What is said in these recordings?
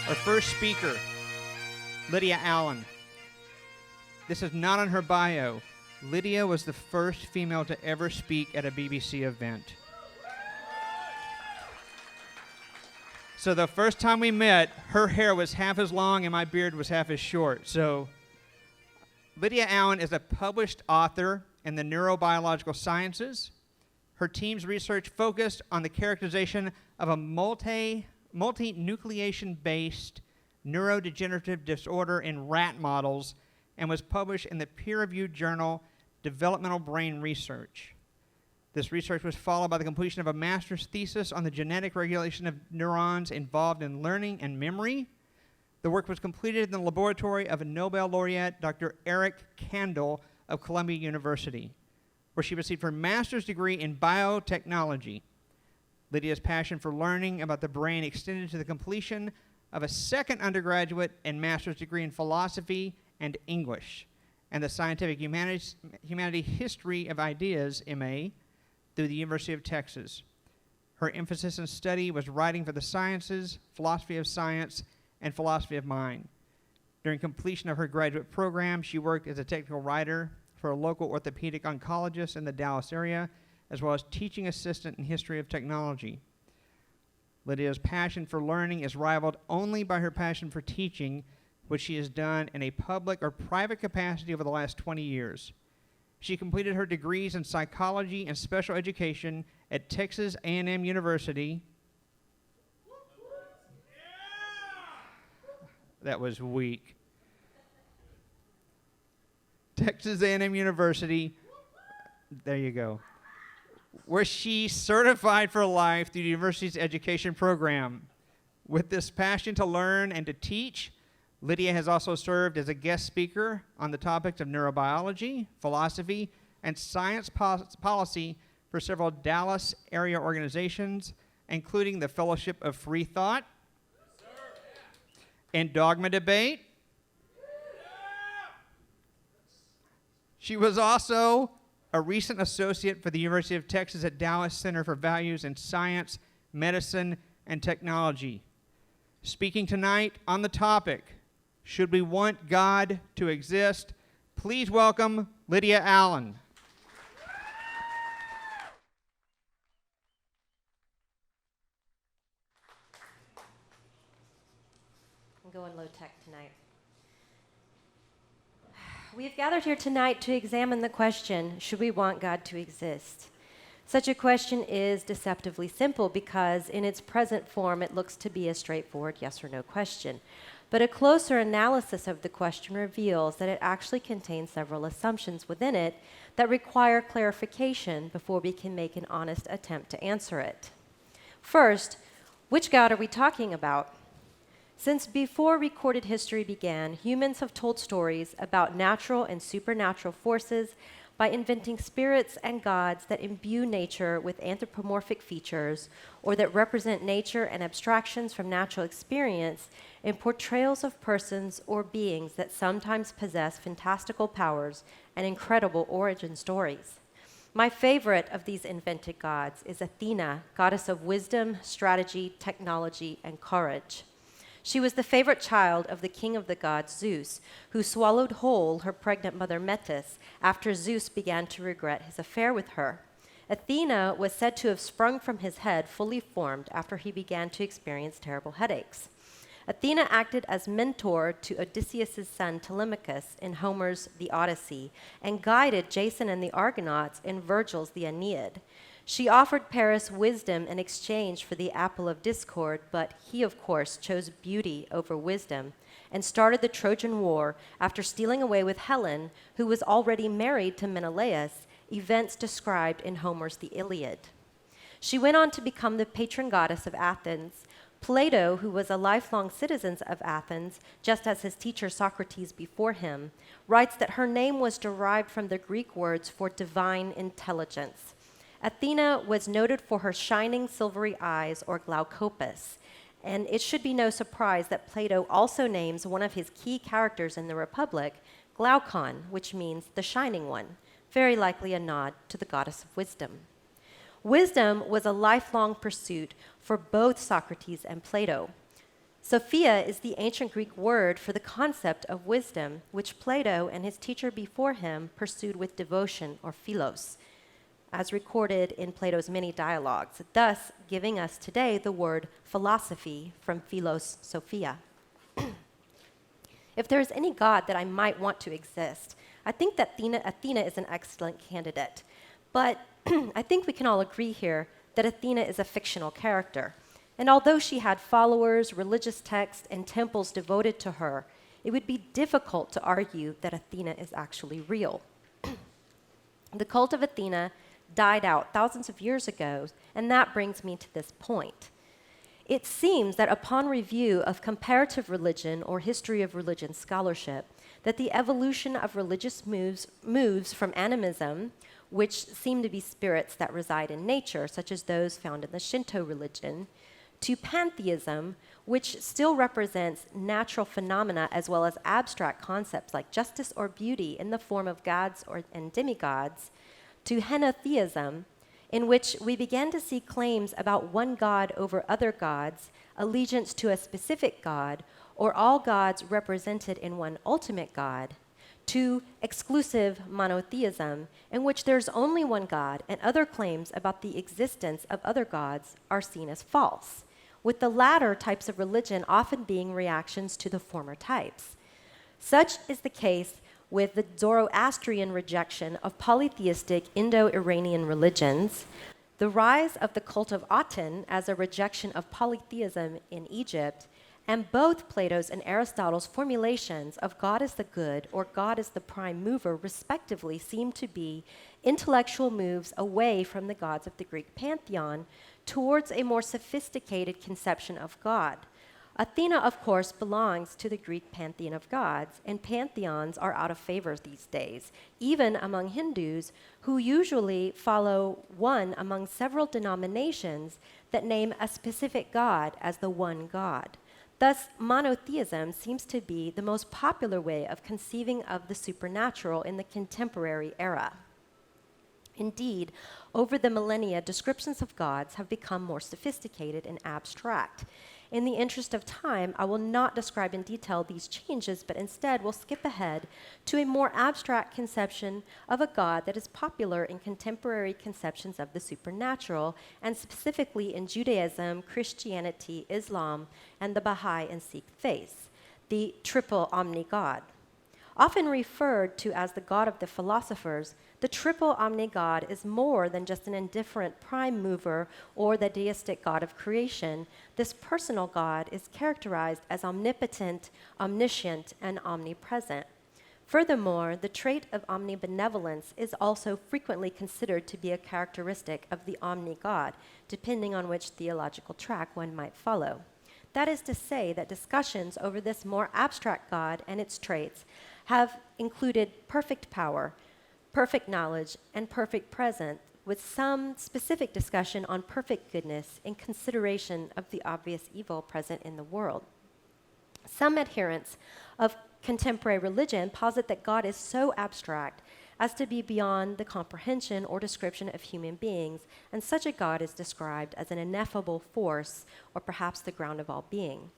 Our first speaker, Lydia Allan. This is not on her bio. Lydia was the first female to ever speak at a BBC event. So the first time we met, her hair was half as long and my beard was half as short. So Lydia Allan is a published author in the neurobiological sciences. Her team's research focused on the characterization of a multi-nucleation-based neurodegenerative disorder in rat models and was published in the peer-reviewed journal Developmental Brain Research. This research was followed by the completion of a master's thesis on the genetic regulation of neurons involved in learning and memory. The work was completed in the laboratory of a Nobel laureate, Dr. Eric Kandel of Columbia University, where she received her master's degree in biotechnology. Lydia's passion for learning about the brain extended to the completion of a second undergraduate and master's degree in philosophy and English, and the Scientific Humanity History of Ideas, MA, through the University of Texas. Her emphasis in study was writing for the sciences, philosophy of science, and philosophy of mind. During completion of her graduate program, she worked as a technical writer for a local orthopedic oncologist in the Dallas area, as well as teaching assistant in history of technology. Lydia's passion for learning is rivaled only by her passion for teaching, which she has done in a public or private capacity over the last 20 years. She completed her degrees in psychology and special education at Texas A&M University. That was weak. Texas A&M University, there you go, where she certified for life through the university's education program. With this passion to learn and to teach, Lydia has also served as a guest speaker on the topics of neurobiology, philosophy, and science policy for several Dallas area organizations, including the Fellowship of Free Thought and Dogma Debate. She was also a recent associate for the University of Texas at Dallas Center for Values in Science, Medicine, and Technology. Speaking tonight on the topic, should we want God to exist? Please welcome Lydia Allan. I'm going low tech tonight. We have gathered here tonight to examine the question, should we want God to exist? Such a question is deceptively simple because in its present form it looks to be a straightforward yes or no question. But a closer analysis of the question reveals that it actually contains several assumptions within it that require clarification before we can make an honest attempt to answer it. First, which God are we talking about? Since before recorded history began, humans have told stories about natural and supernatural forces by inventing spirits and gods that imbue nature with anthropomorphic features or that represent nature and abstractions from natural experience in portrayals of persons or beings that sometimes possess fantastical powers and incredible origin stories. My favorite of these invented gods is Athena, goddess of wisdom, strategy, technology, and courage. She was the favorite child of the king of the gods, Zeus, who swallowed whole her pregnant mother Metis after Zeus began to regret his affair with her. Athena was said to have sprung from his head fully formed after he began to experience terrible headaches. Athena acted as mentor to Odysseus' son Telemachus in Homer's The Odyssey and guided Jason and the Argonauts in Virgil's The Aeneid. She offered Paris wisdom in exchange for the apple of discord, but he, of course, chose beauty over wisdom and started the Trojan War after stealing away with Helen, who was already married to Menelaus, events described in Homer's The Iliad. She went on to become the patron goddess of Athens. Plato, who was a lifelong citizen of Athens, just as his teacher Socrates before him, writes that her name was derived from the Greek words for divine intelligence. Athena was noted for her shining silvery eyes, or glaucopus, and it should be no surprise that Plato also names one of his key characters in the Republic, Glaucon, which means the shining one, very likely a nod to the goddess of wisdom. Wisdom was a lifelong pursuit for both Socrates and Plato. Sophia is the ancient Greek word for the concept of wisdom, which Plato and his teacher before him pursued with devotion, or philos, as recorded in Plato's many dialogues, thus giving us today the word philosophy from philos Sophia. If there is any god that I might want to exist, I think that Athena is an excellent candidate. But I think we can all agree here that Athena is a fictional character. And although she had followers, religious texts, and temples devoted to her, it would be difficult to argue that Athena is actually real. The cult of Athena died out thousands of years ago, and that brings me to this point. It seems that upon review of comparative religion or history of religion scholarship, that the evolution of religious moves from animism, which seem to be spirits that reside in nature, such as those found in the Shinto religion, to pantheism, which still represents natural phenomena as well as abstract concepts like justice or beauty in the form of gods and demigods, to henotheism, in which we began to see claims about one god over other gods, allegiance to a specific god, or all gods represented in one ultimate god, to exclusive monotheism, in which there's only one god and other claims about the existence of other gods are seen as false, with the latter types of religion often being reactions to the former types. Such is the case with the Zoroastrian rejection of polytheistic Indo-Iranian religions, the rise of the cult of Aten as a rejection of polytheism in Egypt, and both Plato's and Aristotle's formulations of God as the good or God as the prime mover, respectively, seem to be intellectual moves away from the gods of the Greek pantheon towards a more sophisticated conception of God. Athena, of course, belongs to the Greek pantheon of gods, and pantheons are out of favor these days, even among Hindus, who usually follow one among several denominations that name a specific god as the one god. Thus, monotheism seems to be the most popular way of conceiving of the supernatural in the contemporary era. Indeed, over the millennia, descriptions of gods have become more sophisticated and abstract. In the interest of time, I will not describe in detail these changes, but instead will skip ahead to a more abstract conception of a God that is popular in contemporary conceptions of the supernatural, and specifically in Judaism, Christianity, Islam, and the Baha'i and Sikh faiths, the Triple Omni God. Often referred to as the God of the philosophers, the Triple Omni God is more than just an indifferent prime mover or the deistic God of creation. This personal God is characterized as omnipotent, omniscient, and omnipresent. Furthermore, the trait of omnibenevolence is also frequently considered to be a characteristic of the Omni God, depending on which theological track one might follow. That is to say that discussions over this more abstract God and its traits have included perfect power, perfect knowledge, and perfect presence, with some specific discussion on perfect goodness in consideration of the obvious evil present in the world. Some adherents of contemporary religion posit that God is so abstract as to be beyond the comprehension or description of human beings, and such a God is described as an ineffable force, or perhaps the ground of all being.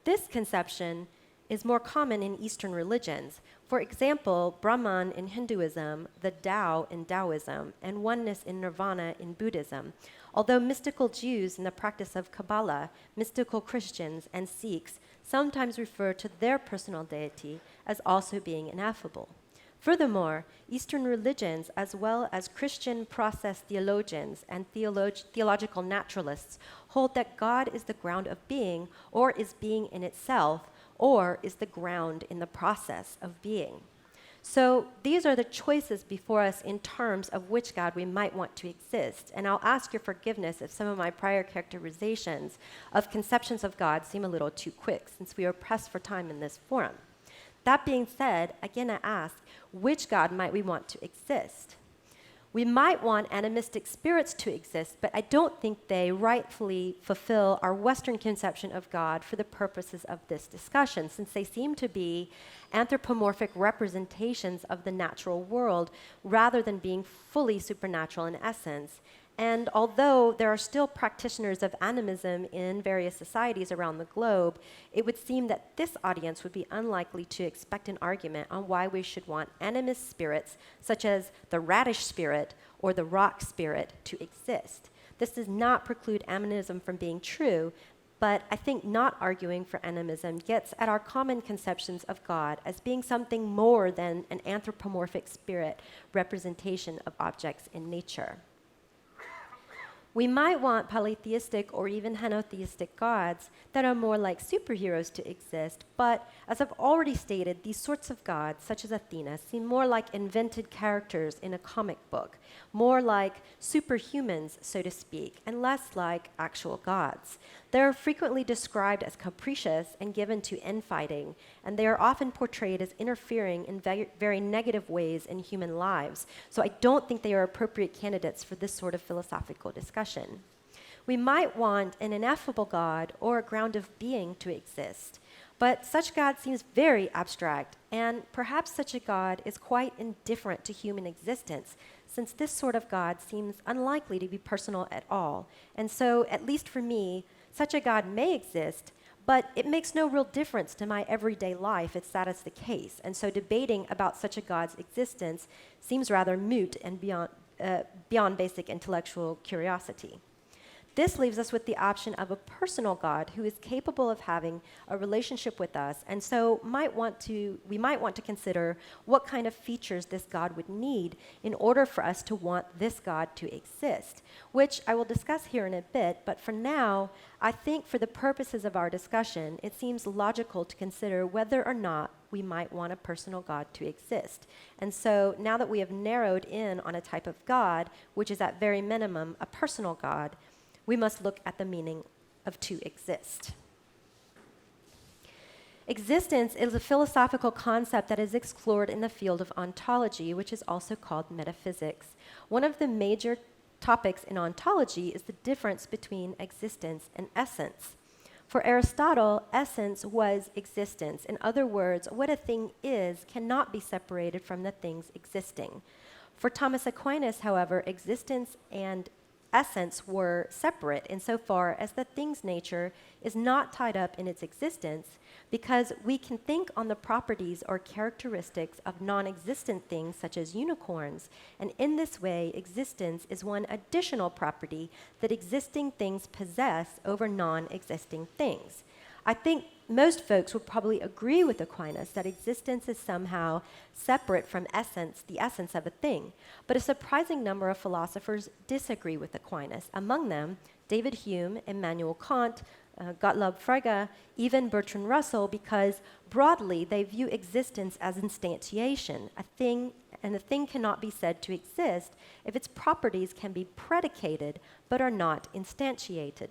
This conception is more common in Eastern religions. For example, Brahman in Hinduism, the Tao in Taoism, and oneness in Nirvana in Buddhism. Although mystical Jews in the practice of Kabbalah, mystical Christians, and Sikhs sometimes refer to their personal deity as also being ineffable. Furthermore, Eastern religions, as well as Christian process theologians and theological naturalists, hold that God is the ground of being, or is being in itself, or is the ground in the process of being. So these are the choices before us in terms of which God we might want to exist. And I'll ask your forgiveness if some of my prior characterizations of conceptions of God seem a little too quick, since we are pressed for time in this forum. That being said, again I ask, which God might we want to exist? We might want animistic spirits to exist, but I don't think they rightfully fulfill our Western conception of God for the purposes of this discussion, since they seem to be anthropomorphic representations of the natural world rather than being fully supernatural in essence. And although there are still practitioners of animism in various societies around the globe, it would seem that this audience would be unlikely to expect an argument on why we should want animist spirits, such as the radish spirit or the rock spirit, to exist. This does not preclude animism from being true, but I think not arguing for animism gets at our common conceptions of God as being something more than an anthropomorphic spirit representation of objects in nature. We might want polytheistic or even henotheistic gods that are more like superheroes to exist, but as I've already stated, these sorts of gods, such as Athena, seem more like invented characters in a comic book, more like superhumans, so to speak, and less like actual gods. They're frequently described as capricious and given to infighting, and they are often portrayed as interfering in very negative ways in human lives. So I don't think they are appropriate candidates for this sort of philosophical discussion. We might want an ineffable God or a ground of being to exist, but such God seems very abstract, and perhaps such a God is quite indifferent to human existence, since this sort of God seems unlikely to be personal at all. And so, at least for me, such a God may exist, but it makes no real difference to my everyday life if that is the case. And so debating about such a God's existence seems rather moot and beyond basic intellectual curiosity. This leaves us with the option of a personal God who is capable of having a relationship with us, and so we might want to consider what kind of features this God would need in order for us to want this God to exist, which I will discuss here in a bit, but for now, I think for the purposes of our discussion, it seems logical to consider whether or not we might want a personal God to exist. And so now that we have narrowed in on a type of God, which is at very minimum a personal God, we must look at the meaning of to exist. Existence is a philosophical concept that is explored in the field of ontology, which is also called metaphysics. One of the major topics in ontology is the difference between existence and essence. For Aristotle, essence was existence. In other words, what a thing is cannot be separated from the things existing. For Thomas Aquinas, however, existence and essence were separate insofar as the thing's nature is not tied up in its existence, because we can think on the properties or characteristics of non-existent things such as unicorns, and in this way existence is one additional property that existing things possess over non-existing things. I think most folks would probably agree with Aquinas that existence is somehow separate from essence, the essence of a thing. But a surprising number of philosophers disagree with Aquinas. Among them, David Hume, Immanuel Kant, Gottlob Frege, even Bertrand Russell, because broadly they view existence as instantiation, a thing, and a thing cannot be said to exist if its properties can be predicated but are not instantiated.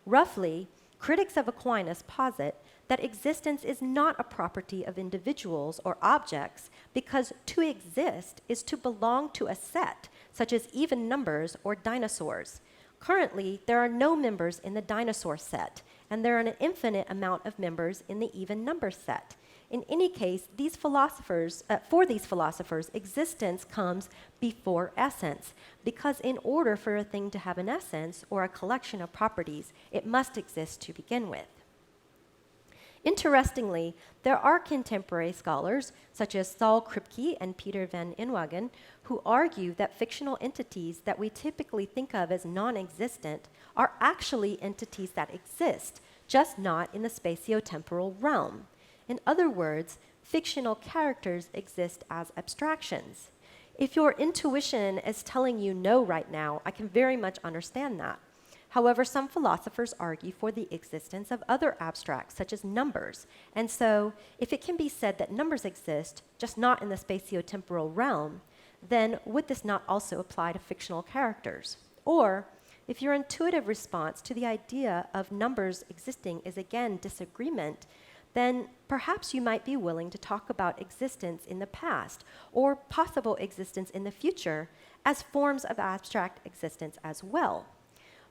Roughly, critics of Aquinas posit that existence is not a property of individuals or objects, because to exist is to belong to a set, such as even numbers or dinosaurs. Currently, there are no members in the dinosaur set, and there are an infinite amount of members in the even number set. In any case, for these philosophers, existence comes before essence, because in order for a thing to have an essence or a collection of properties, it must exist to begin with. Interestingly, there are contemporary scholars, such as Saul Kripke and Peter van Inwagen, who argue that fictional entities that we typically think of as non-existent are actually entities that exist, just not in the spatio-temporal realm. In other words, fictional characters exist as abstractions. If your intuition is telling you no right now, I can very much understand that. However, some philosophers argue for the existence of other abstracts, such as numbers. And so, if it can be said that numbers exist, just not in the spatio-temporal realm, then would this not also apply to fictional characters? Or, if your intuitive response to the idea of numbers existing is again disagreement, then perhaps you might be willing to talk about existence in the past or possible existence in the future as forms of abstract existence as well.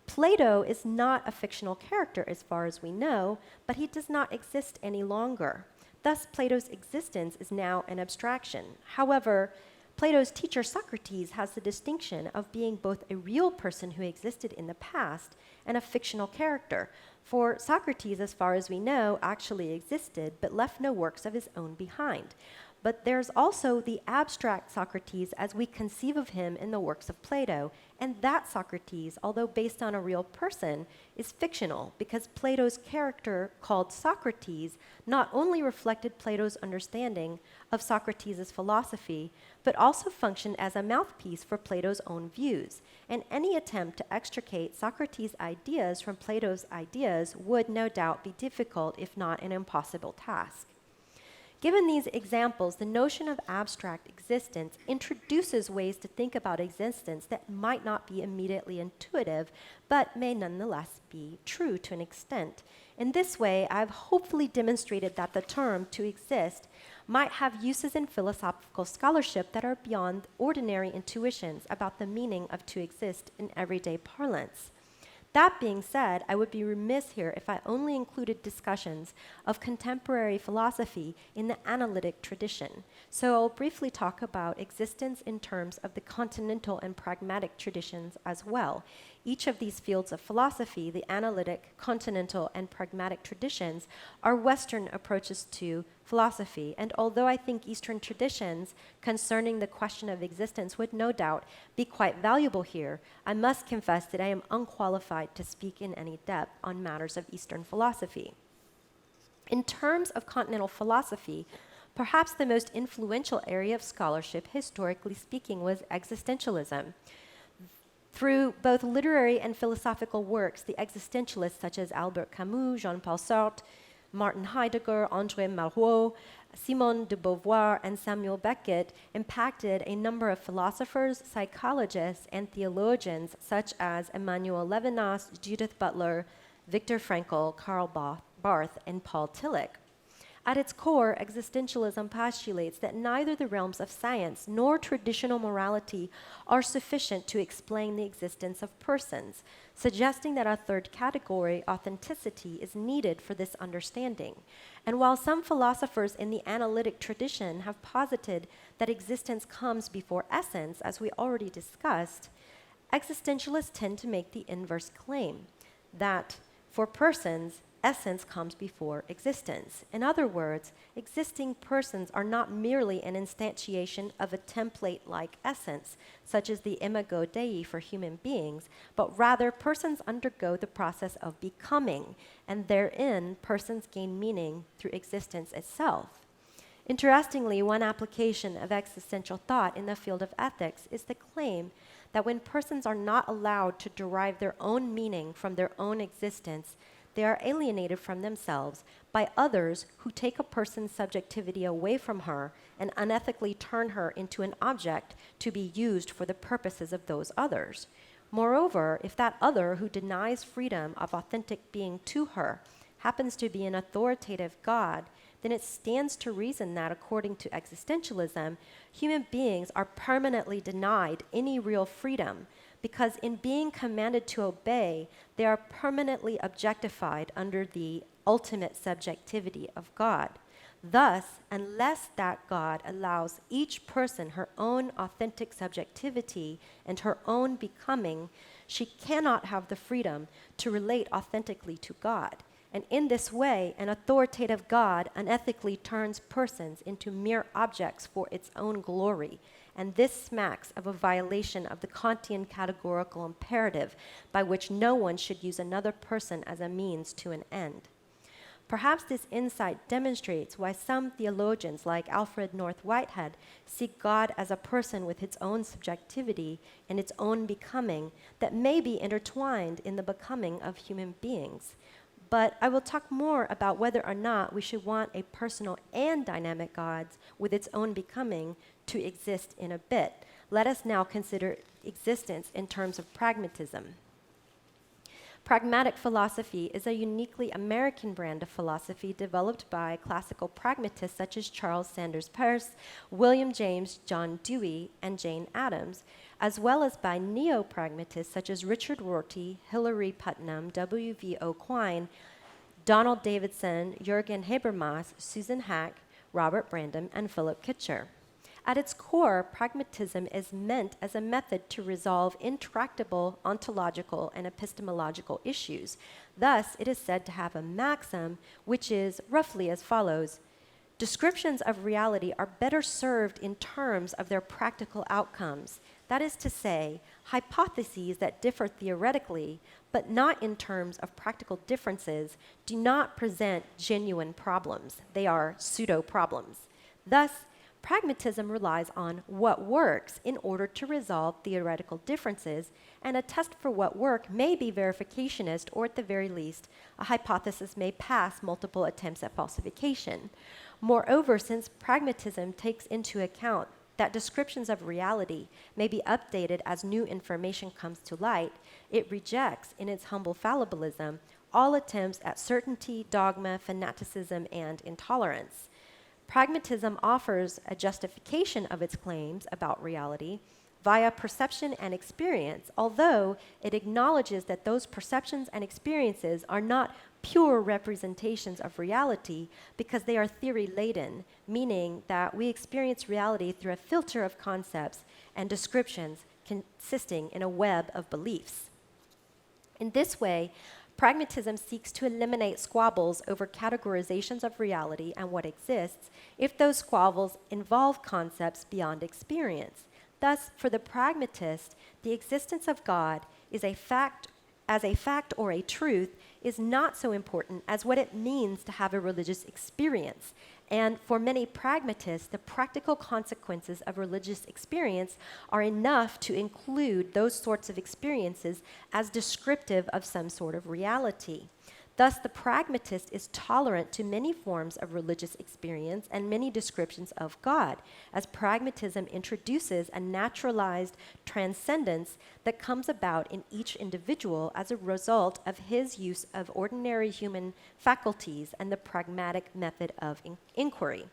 Plato is not a fictional character as far as we know, but he does not exist any longer. Thus, Plato's existence is now an abstraction. However, Plato's teacher Socrates has the distinction of being both a real person who existed in the past and a fictional character. For Socrates, as far as we know, actually existed, but left no works of his own behind. But there's also the abstract Socrates as we conceive of him in the works of Plato, and that Socrates, although based on a real person, is fictional because Plato's character, called Socrates, not only reflected Plato's understanding of Socrates' philosophy, but also functioned as a mouthpiece for Plato's own views. And any attempt to extricate Socrates' ideas from Plato's ideas would no doubt be difficult, if not an impossible task. Given these examples, the notion of abstract existence introduces ways to think about existence that might not be immediately intuitive, but may nonetheless be true to an extent. In this way, I've hopefully demonstrated that the term to exist might have uses in philosophical scholarship that are beyond ordinary intuitions about the meaning of to exist in everyday parlance. That being said, I would be remiss here if I only included discussions of contemporary philosophy in the analytic tradition. So I'll briefly talk about existence in terms of the continental and pragmatic traditions as well. Each of these fields of philosophy, the analytic, continental, and pragmatic traditions, are Western approaches to philosophy. And although I think Eastern traditions concerning the question of existence would no doubt be quite valuable here, I must confess that I am unqualified to speak in any depth on matters of Eastern philosophy. In terms of continental philosophy, perhaps the most influential area of scholarship, historically speaking, was existentialism. Through both literary and philosophical works, the existentialists such as Albert Camus, Jean-Paul Sartre, Martin Heidegger, André Malraux, Simone de Beauvoir, and Samuel Beckett impacted a number of philosophers, psychologists, and theologians such as Emmanuel Levinas, Judith Butler, Viktor Frankl, Karl Barth, and Paul Tillich. At its core, existentialism postulates that neither the realms of science nor traditional morality are sufficient to explain the existence of persons, suggesting that a third category, authenticity, is needed for this understanding. And while some philosophers in the analytic tradition have posited that existence comes before essence, as we already discussed, existentialists tend to make the inverse claim, that for persons, essence comes before existence. In other words, existing persons are not merely an instantiation of a template-like essence, such as the imago Dei for human beings, but rather persons undergo the process of becoming, and therein persons gain meaning through existence itself. Interestingly, one application of existential thought in the field of ethics is the claim that when persons are not allowed to derive their own meaning from their own existence, they are alienated from themselves by others who take a person's subjectivity away from her and unethically turn her into an object to be used for the purposes of those others. Moreover, if that other who denies freedom of authentic being to her happens to be an authoritative God, then it stands to reason that, according to existentialism, human beings are permanently denied any real freedom, because in being commanded to obey, they are permanently objectified under the ultimate subjectivity of God. Thus, unless that God allows each person her own authentic subjectivity and her own becoming, she cannot have the freedom to relate authentically to God. And in this way, an authoritative God unethically turns persons into mere objects for its own glory. And this smacks of a violation of the Kantian categorical imperative by which no one should use another person as a means to an end. Perhaps this insight demonstrates why some theologians like Alfred North Whitehead see God as a person with its own subjectivity and its own becoming that may be intertwined in the becoming of human beings. But I will talk more about whether or not we should want a personal and dynamic God with its own becoming to exist in a bit. Let us now consider existence in terms of pragmatism. Pragmatic philosophy is a uniquely American brand of philosophy developed by classical pragmatists such as Charles Sanders Peirce, William James, John Dewey, and Jane Addams, as well as by neo-pragmatists such as Richard Rorty, Hilary Putnam, W.V.O. Quine, Donald Davidson, Jürgen Habermas, Susan Hack, Robert Brandom, and Philip Kitcher. At its core, pragmatism is meant as a method to resolve intractable ontological and epistemological issues. Thus, it is said to have a maxim which is roughly as follows: descriptions of reality are better served in terms of their practical outcomes. That is to say, hypotheses that differ theoretically, but not in terms of practical differences, do not present genuine problems. They are pseudo-problems. Thus, pragmatism relies on what works in order to resolve theoretical differences, and a test for what work may be verificationist, or at the very least, a hypothesis may pass multiple attempts at falsification. Moreover, since pragmatism takes into account that descriptions of reality may be updated as new information comes to light, it rejects, in its humble fallibilism, all attempts at certainty, dogma, fanaticism, and intolerance. Pragmatism offers a justification of its claims about reality via perception and experience, although it acknowledges that those perceptions and experiences are not pure representations of reality because they are theory-laden, meaning that we experience reality through a filter of concepts and descriptions consisting in a web of beliefs. In this way, pragmatism seeks to eliminate squabbles over categorizations of reality and what exists if those squabbles involve concepts beyond experience. Thus, for the pragmatist, the existence of God is a fact or a truth is not so important as what it means to have a religious experience. And for many pragmatists, the practical consequences of religious experience are enough to include those sorts of experiences as descriptive of some sort of reality. Thus, the pragmatist is tolerant to many forms of religious experience and many descriptions of God, as pragmatism introduces a naturalized transcendence that comes about in each individual as a result of his use of ordinary human faculties and the pragmatic method of inquiry.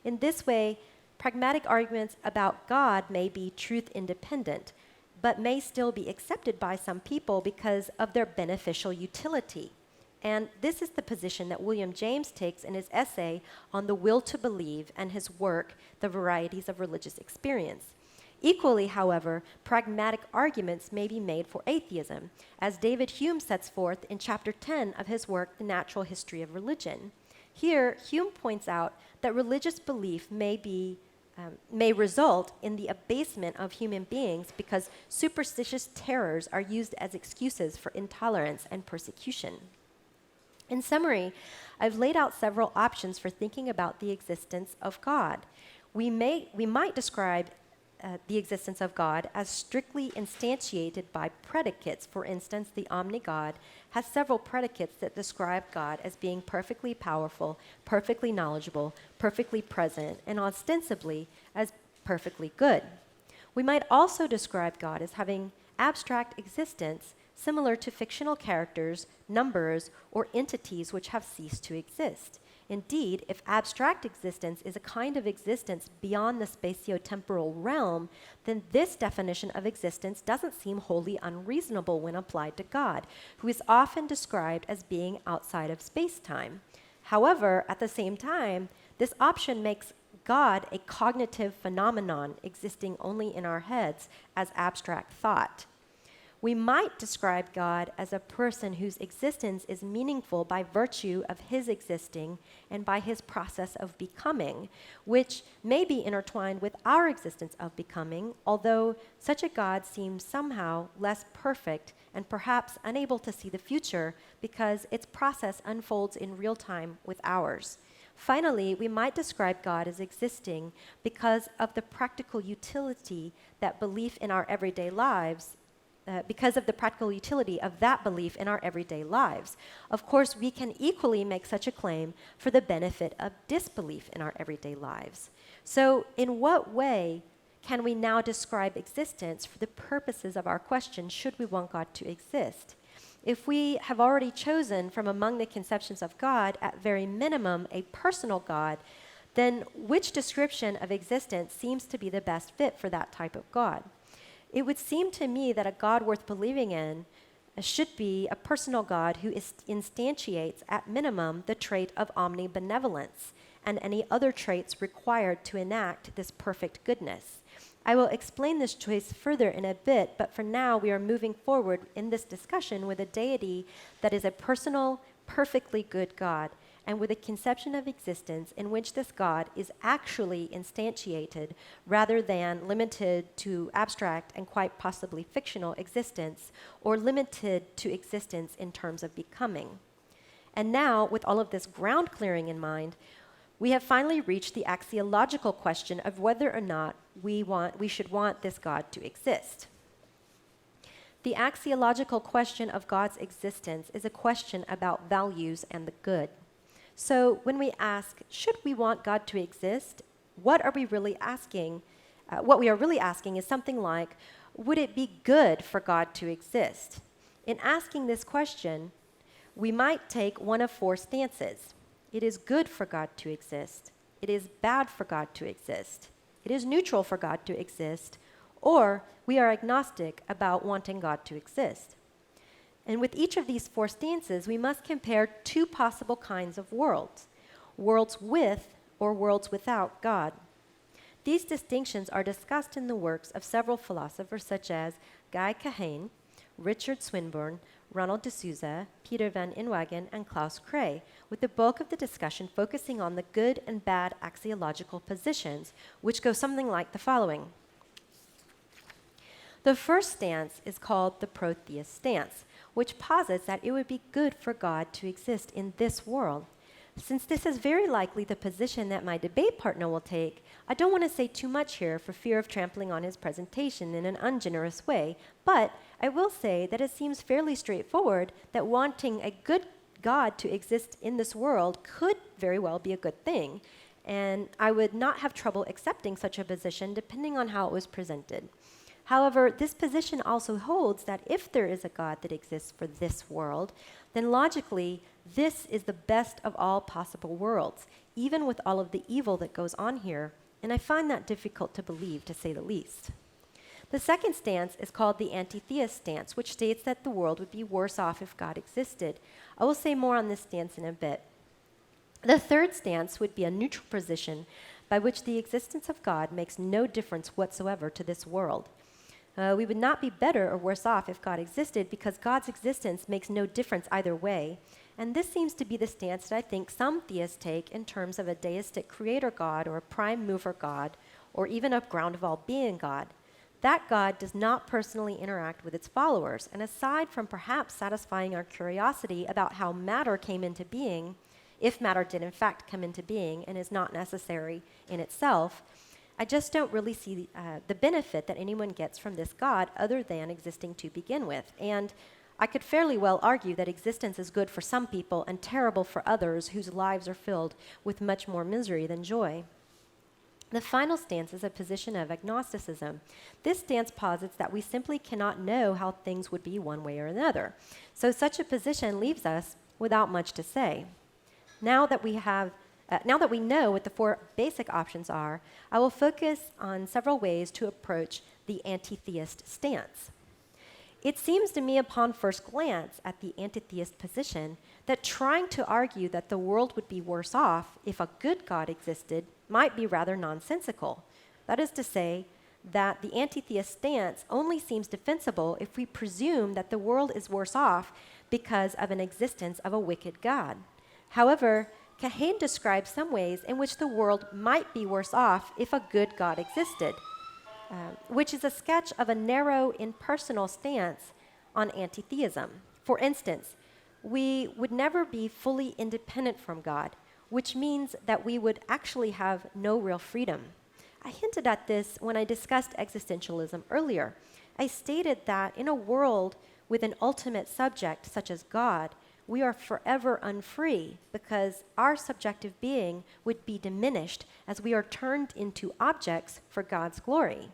In this way, pragmatic arguments about God may be truth independent, but may still be accepted by some people because of their beneficial utility. And this is the position that William James takes in his essay on the will to believe and his work, The Varieties of Religious Experience. Equally, however, pragmatic arguments may be made for atheism, as David Hume sets forth in chapter 10 of his work, The Natural History of Religion. Here, Hume points out that religious belief may result in the abasement of human beings because superstitious terrors are used as excuses for intolerance and persecution. In summary, I've laid out several options for thinking about the existence of God. We might describe the existence of God as strictly instantiated by predicates. For instance, the Omni God has several predicates that describe God as being perfectly powerful, perfectly knowledgeable, perfectly present, and ostensibly as perfectly good. We might also describe God as having abstract existence similar to fictional characters, numbers, or entities which have ceased to exist. Indeed, if abstract existence is a kind of existence beyond the spatio-temporal realm, then this definition of existence doesn't seem wholly unreasonable when applied to God, who is often described as being outside of space-time. However, at the same time, this option makes God a cognitive phenomenon existing only in our heads as abstract thought. We might describe God as a person whose existence is meaningful by virtue of his existing and by his process of becoming, which may be intertwined with our existence of becoming, although such a God seems somehow less perfect and perhaps unable to see the future because its process unfolds in real time with ours. Finally, we might describe God as existing because of the practical utility that belief in our everyday lives because of the practical utility of that belief in our everyday lives. Of course, we can equally make such a claim for the benefit of disbelief in our everyday lives. So, in what way can we now describe existence for the purposes of our question, should we want God to exist? If we have already chosen from among the conceptions of God, at very minimum, a personal God, then which description of existence seems to be the best fit for that type of God? It would seem to me that a God worth believing in should be a personal God who instantiates, at minimum, the trait of omnibenevolence, and any other traits required to enact this perfect goodness. I will explain this choice further in a bit, but for now we are moving forward in this discussion with a deity that is a personal, perfectly good God, and with a conception of existence in which this God is actually instantiated rather than limited to abstract and quite possibly fictional existence, or limited to existence in terms of becoming. And now, with all of this ground clearing in mind, we have finally reached the axiological question of whether or not we should want this God to exist. The axiological question of God's existence is a question about values and the good. So when we ask, should we want God to exist, what are we really asking? What we are really asking is something like, would it be good for God to exist? In asking this question, we might take one of four stances. It is good for God to exist. It is bad for God to exist. It is neutral for God to exist. Or we are agnostic about wanting God to exist. And with each of these four stances, we must compare two possible kinds of worlds: worlds with or worlds without God. These distinctions are discussed in the works of several philosophers such as Guy Kahane, Richard Swinburne, Ronald D'Souza, Peter van Inwagen, and Klaus Cray, with the bulk of the discussion focusing on the good and bad axiological positions, which go something like the following. The first stance is called the protheist stance, which posits that it would be good for God to exist in this world. Since this is very likely the position that my debate partner will take, I don't want to say too much here for fear of trampling on his presentation in an ungenerous way, but I will say that it seems fairly straightforward that wanting a good God to exist in this world could very well be a good thing, and I would not have trouble accepting such a position depending on how it was presented. However, this position also holds that if there is a God that exists for this world, then logically, this is the best of all possible worlds, even with all of the evil that goes on here, and I find that difficult to believe, to say the least. The second stance is called the Antitheist Stance, which states that the world would be worse off if God existed. I will say more on this stance in a bit. The third stance would be a neutral position by which the existence of God makes no difference whatsoever to this world. We would not be better or worse off if God existed because God's existence makes no difference either way. And this seems to be the stance that I think some theists take in terms of a deistic creator God or a prime mover God or even a ground of all being God. That God does not personally interact with its followers, and aside from perhaps satisfying our curiosity about how matter came into being, if matter did in fact come into being and is not necessary in itself, I just don't really see the benefit that anyone gets from this God other than existing to begin with. And I could fairly well argue that existence is good for some people and terrible for others whose lives are filled with much more misery than joy. The final stance is a position of agnosticism. This stance posits that we simply cannot know how things would be one way or another. So such a position leaves us without much to say. Now that we know what the four basic options are, I will focus on several ways to approach the antitheist stance. It seems to me upon first glance at the antitheist position that trying to argue that the world would be worse off if a good God existed might be rather nonsensical. That is to say, that the antitheist stance only seems defensible if we presume that the world is worse off because of an existence of a wicked God. However, Kahane describes some ways in which the world might be worse off if a good God existed, which is a sketch of a narrow, impersonal stance on antitheism. For instance, we would never be fully independent from God, which means that we would actually have no real freedom. I hinted at this when I discussed existentialism earlier. I stated that in a world with an ultimate subject such as God, we are forever unfree because our subjective being would be diminished as we are turned into objects for God's glory.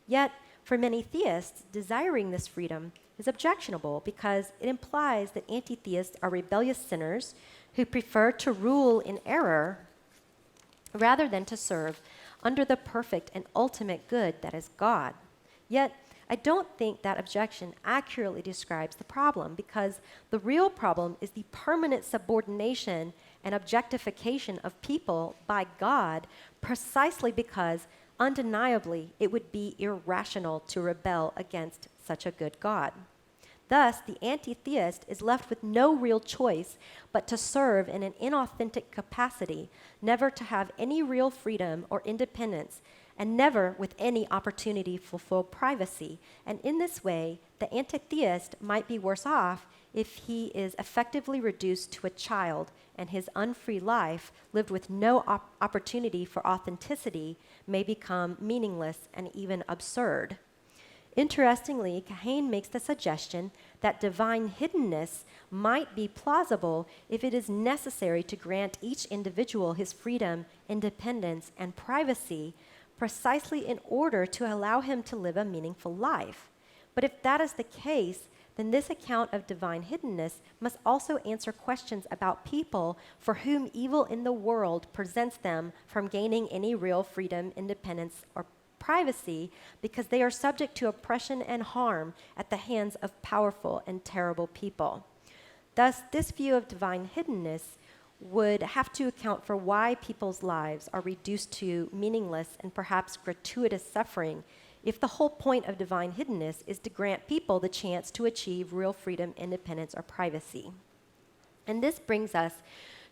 Yet, for many theists, desiring this freedom is objectionable because it implies that anti-theists are rebellious sinners who prefer to rule in error rather than to serve under the perfect and ultimate good that is God. Yet, I don't think that objection accurately describes the problem because the real problem is the permanent subordination and objectification of people by God precisely because undeniably it would be irrational to rebel against such a good God. Thus, the anti-theist is left with no real choice but to serve in an inauthentic capacity, never to have any real freedom or independence, and never with any opportunity for full privacy. And in this way, the anti-theist might be worse off if he is effectively reduced to a child and his unfree life, lived with no opportunity for authenticity, may become meaningless and even absurd. Interestingly, Kahane makes the suggestion that divine hiddenness might be plausible if it is necessary to grant each individual his freedom, independence, and privacy precisely in order to allow him to live a meaningful life. But if that is the case, then this account of divine hiddenness must also answer questions about people for whom evil in the world prevents them from gaining any real freedom, independence, or privacy because they are subject to oppression and harm at the hands of powerful and terrible people. Thus, this view of divine hiddenness would have to account for why people's lives are reduced to meaningless and perhaps gratuitous suffering if the whole point of divine hiddenness is to grant people the chance to achieve real freedom, independence, or privacy. And this brings us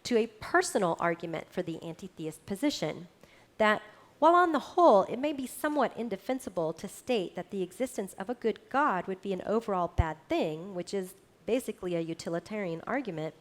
to a personal argument for the anti-theist position, that while on the whole it may be somewhat indefensible to state that the existence of a good God would be an overall bad thing, which is basically a utilitarian argument,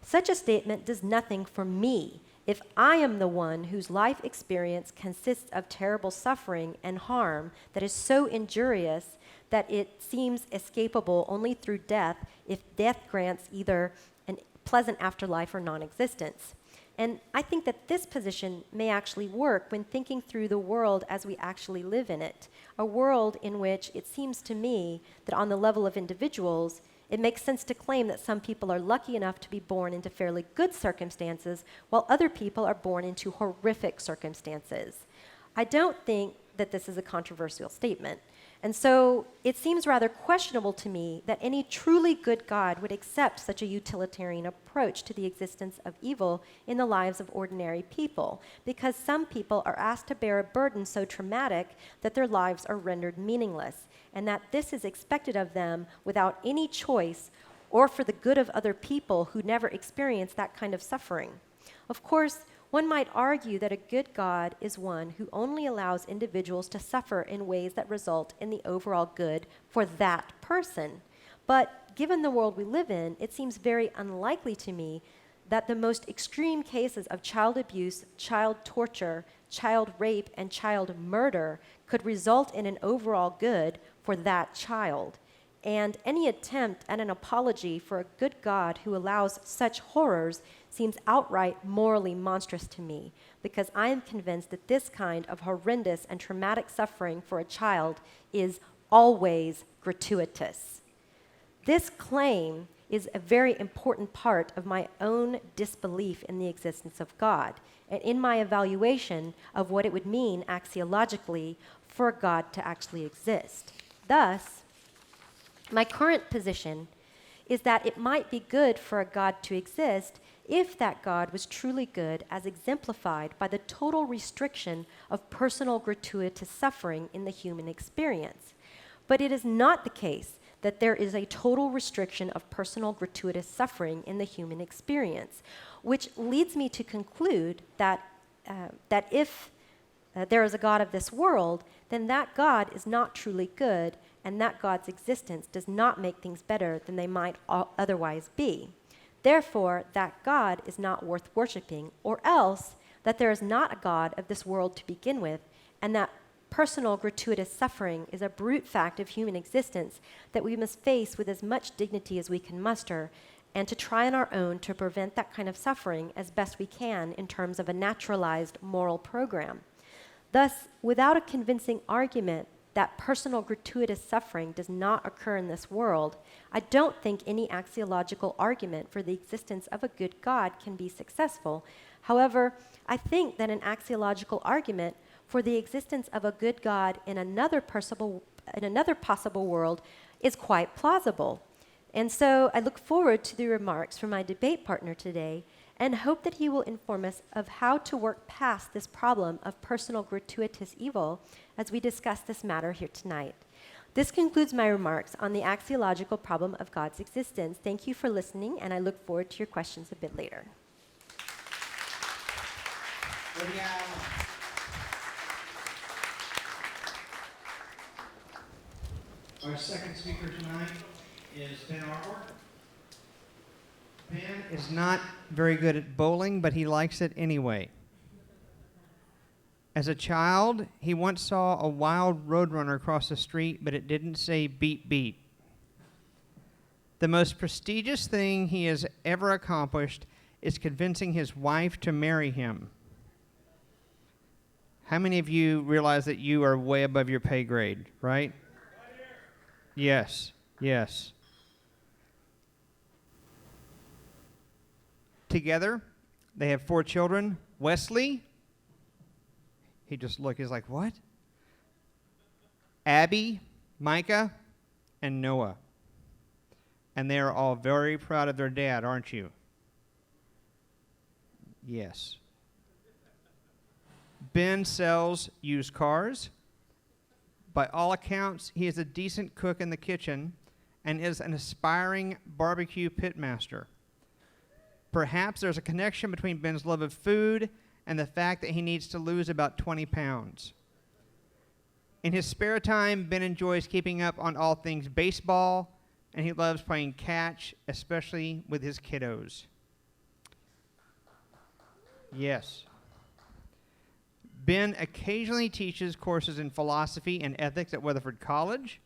such a statement does nothing for me if I am the one whose life experience consists of terrible suffering and harm that is so injurious that it seems escapable only through death if death grants either a pleasant afterlife or non-existence. And I think that this position may actually work when thinking through the world as we actually live in it, a world in which it seems to me that on the level of individuals, it makes sense to claim that some people are lucky enough to be born into fairly good circumstances, while other people are born into horrific circumstances. I don't think that this is a controversial statement. And so it seems rather questionable to me that any truly good God would accept such a utilitarian approach to the existence of evil in the lives of ordinary people, because some people are asked to bear a burden so traumatic that their lives are rendered meaningless, and that this is expected of them without any choice or for the good of other people who never experience that kind of suffering. Of course, one might argue that a good God is one who only allows individuals to suffer in ways that result in the overall good for that person. But given the world we live in, it seems very unlikely to me that the most extreme cases of child abuse, child torture, child rape, and child murder could result in an overall good for that child. And any attempt at an apology for a good God who allows such horrors seems outright morally monstrous to me, because I am convinced that this kind of horrendous and traumatic suffering for a child is always gratuitous. This claim is a very important part of my own disbelief in the existence of God, and in my evaluation of what it would mean axiologically for a God to actually exist. Thus, my current position is that it might be good for a God to exist if that God was truly good, as exemplified by the total restriction of personal gratuitous suffering in the human experience. But it is not the case that there is a total restriction of personal gratuitous suffering in the human experience, which leads me to conclude that if there is a God of this world, then that God is not truly good, and that God's existence does not make things better than they might otherwise be. Therefore, that God is not worth worshiping, or else that there is not a God of this world to begin with, and that personal gratuitous suffering is a brute fact of human existence that we must face with as much dignity as we can muster, and to try on our own to prevent that kind of suffering as best we can in terms of a naturalized moral program. Thus, without a convincing argument that personal gratuitous suffering does not occur in this world, I don't think any axiological argument for the existence of a good God can be successful. However, I think that an axiological argument for the existence of a good God in another possible world is quite plausible. And so I look forward to the remarks from my debate partner today, and hope that he will inform us of how to work past this problem of personal gratuitous evil as we discuss this matter here tonight. This concludes my remarks on the axiological problem of God's existence. Thank you for listening, and I look forward to your questions a bit later. Lydia Allan. Our second speaker tonight is Ben Arbour. Ben is not very good at bowling, but he likes it anyway. As a child, he once saw a wild roadrunner cross the street, but it didn't say beep beep. The most prestigious thing he has ever accomplished is convincing his wife to marry him. How many of you realize that you are way above your pay grade, right? Yes, yes. Together, they have 4 children. Wesley, he's like, what? Abby, Micah, and Noah. And they are all very proud of their dad, aren't you? Yes. Ben sells used cars. By all accounts, he is a decent cook in the kitchen and is an aspiring barbecue pitmaster. Perhaps there's a connection between Ben's love of food and the fact that he needs to lose about 20 pounds. In his spare time, Ben enjoys keeping up on all things baseball, and he loves playing catch, especially with his kiddos. Yes. Ben occasionally teaches courses in philosophy and ethics at Weatherford College.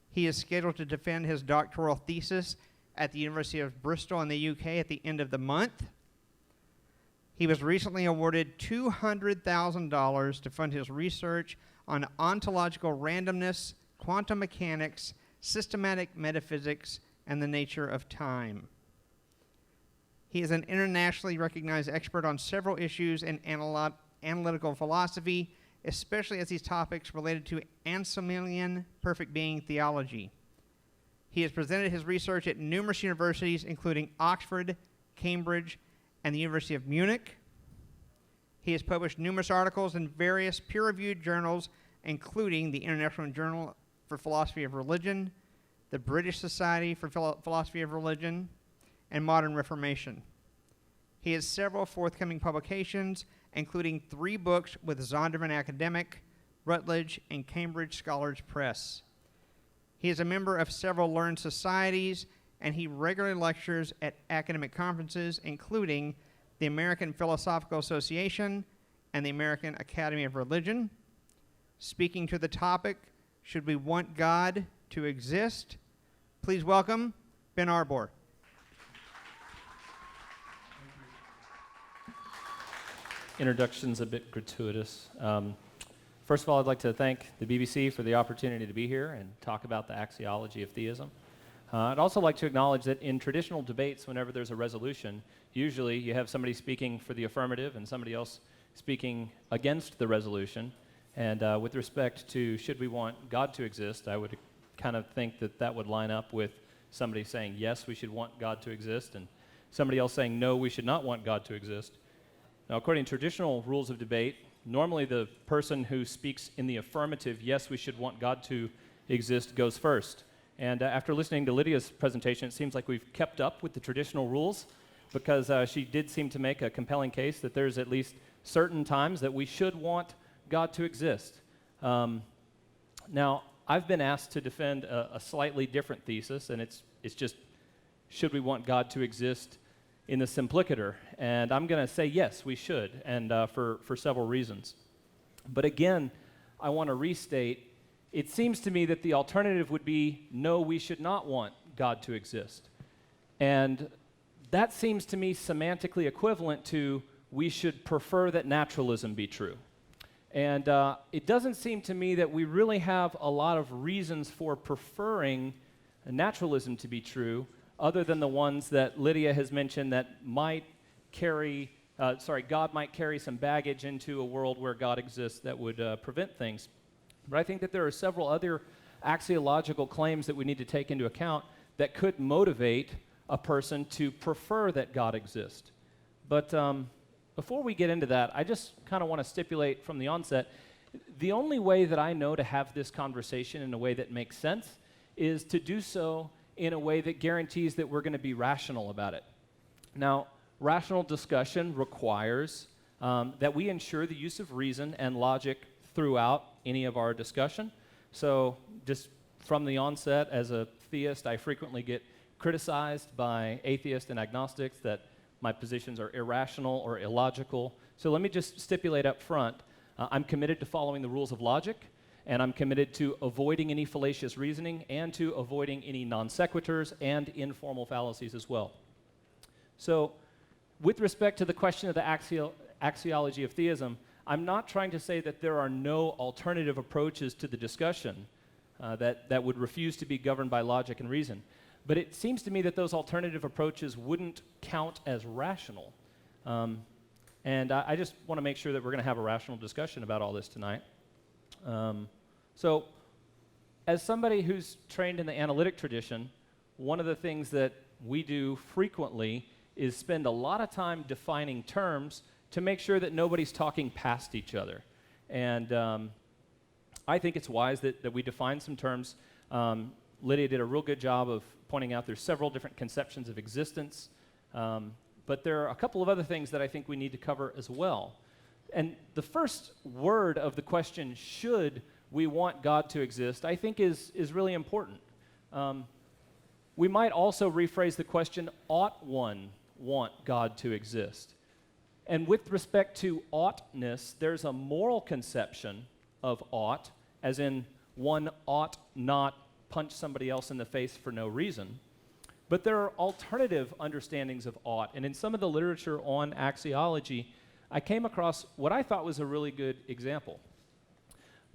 He is scheduled to defend his doctoral thesis at the University of Bristol in the UK at the end of the month. He was recently awarded $200,000 to fund his research on ontological randomness, quantum mechanics, systematic metaphysics, and the nature of time. He is an internationally recognized expert on several issues in analytical philosophy, especially as these topics related to Anselmian perfect being theology. He has presented his research at numerous universities, including Oxford, Cambridge, and the University of Munich. He has published numerous articles in various peer-reviewed journals, including the International Journal for Philosophy of Religion, the British Society for Philosophy of Religion, and Modern Reformation. He has several forthcoming publications, including 3 books with Zondervan Academic, Routledge, and Cambridge Scholars Press. He is a member of several learned societies, and he regularly lectures at academic conferences, including the American Philosophical Association and the American Academy of Religion. Speaking to the topic, should we want God to exist? Please welcome Ben Arbour. Introduction's a bit gratuitous. First of all, I'd like to thank the BBC for the opportunity to be here and talk about the axiology of theism. I'd also like to acknowledge that in traditional debates, whenever there's a resolution, usually you have somebody speaking for the affirmative and somebody else speaking against the resolution. And with respect to should we want God to exist, I would kind of think that that would line up with somebody saying, yes, we should want God to exist, and somebody else saying, no, we should not want God to exist. Now, according to traditional rules of debate, normally the person who speaks in the affirmative, yes, we should want God to exist, goes first. And after listening to Lydia's presentation, it seems like we've kept up with the traditional rules because she did seem to make a compelling case that there's at least certain times that we should want God to exist. Now, I've been asked to defend a slightly different thesis, and it's just, should we want God to exist in the simplicator? And I'm going to say yes, we should, and for several reasons. But again, I want to restate, it seems to me that the alternative would be, no, we should not want God to exist. And that seems to me semantically equivalent to, we should prefer that naturalism be true. And it doesn't seem to me that we really have a lot of reasons for preferring naturalism to be true, other than the ones that Lydia has mentioned that might carry, God might carry some baggage into a world where God exists that would prevent things. But I think that there are several other axiological claims that we need to take into account that could motivate a person to prefer that God exist. But before we get into that, I just kind of want to stipulate from the onset, the only way that I know to have this conversation in a way that makes sense is to do so in a way that guarantees that we're going to be rational about it. Now, rational discussion requires that we ensure the use of reason and logic throughout any of our discussion. So just from the onset, as a theist, I frequently get criticized by atheists and agnostics that my positions are irrational or illogical. So let me just stipulate up front, I'm committed to following the rules of logic, and I'm committed to avoiding any fallacious reasoning and to avoiding any non sequiturs and informal fallacies as well. So with respect to the question of the axiology of theism, I'm not trying to say that there are no alternative approaches to the discussion that would refuse to be governed by logic and reason. But it seems to me that those alternative approaches wouldn't count as rational. And I just want to make sure that we're going to have a rational discussion about all this tonight. So as somebody who's trained in the analytic tradition, one of the things that we do frequently is spend a lot of time defining terms to make sure that nobody's talking past each other. And I think it's wise that we define some terms. Lydia did a real good job of pointing out there's several different conceptions of existence, but there are a couple of other things that I think we need to cover as well. And the first word of the question, should we want God to exist, I think is really important. We might also rephrase the question, ought one want God to exist? And with respect to oughtness, there's a moral conception of ought, as in one ought not punch somebody else in the face for no reason. But there are alternative understandings of ought, and in some of the literature on axiology, I came across what I thought was a really good example.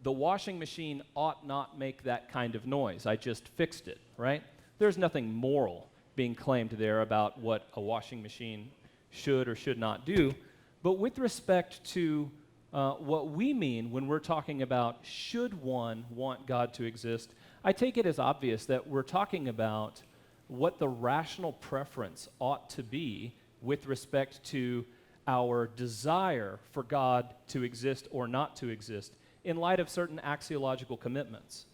The washing machine ought not make that kind of noise. I just fixed it, right? There's nothing moral being claimed there about what a washing machine should or should not do. But with respect to what we mean when we're talking about should one want God to exist, I take it as obvious that we're talking about what the rational preference ought to be with respect to our desire for God to exist or not to exist in light of certain axiological commitments.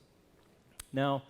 Now,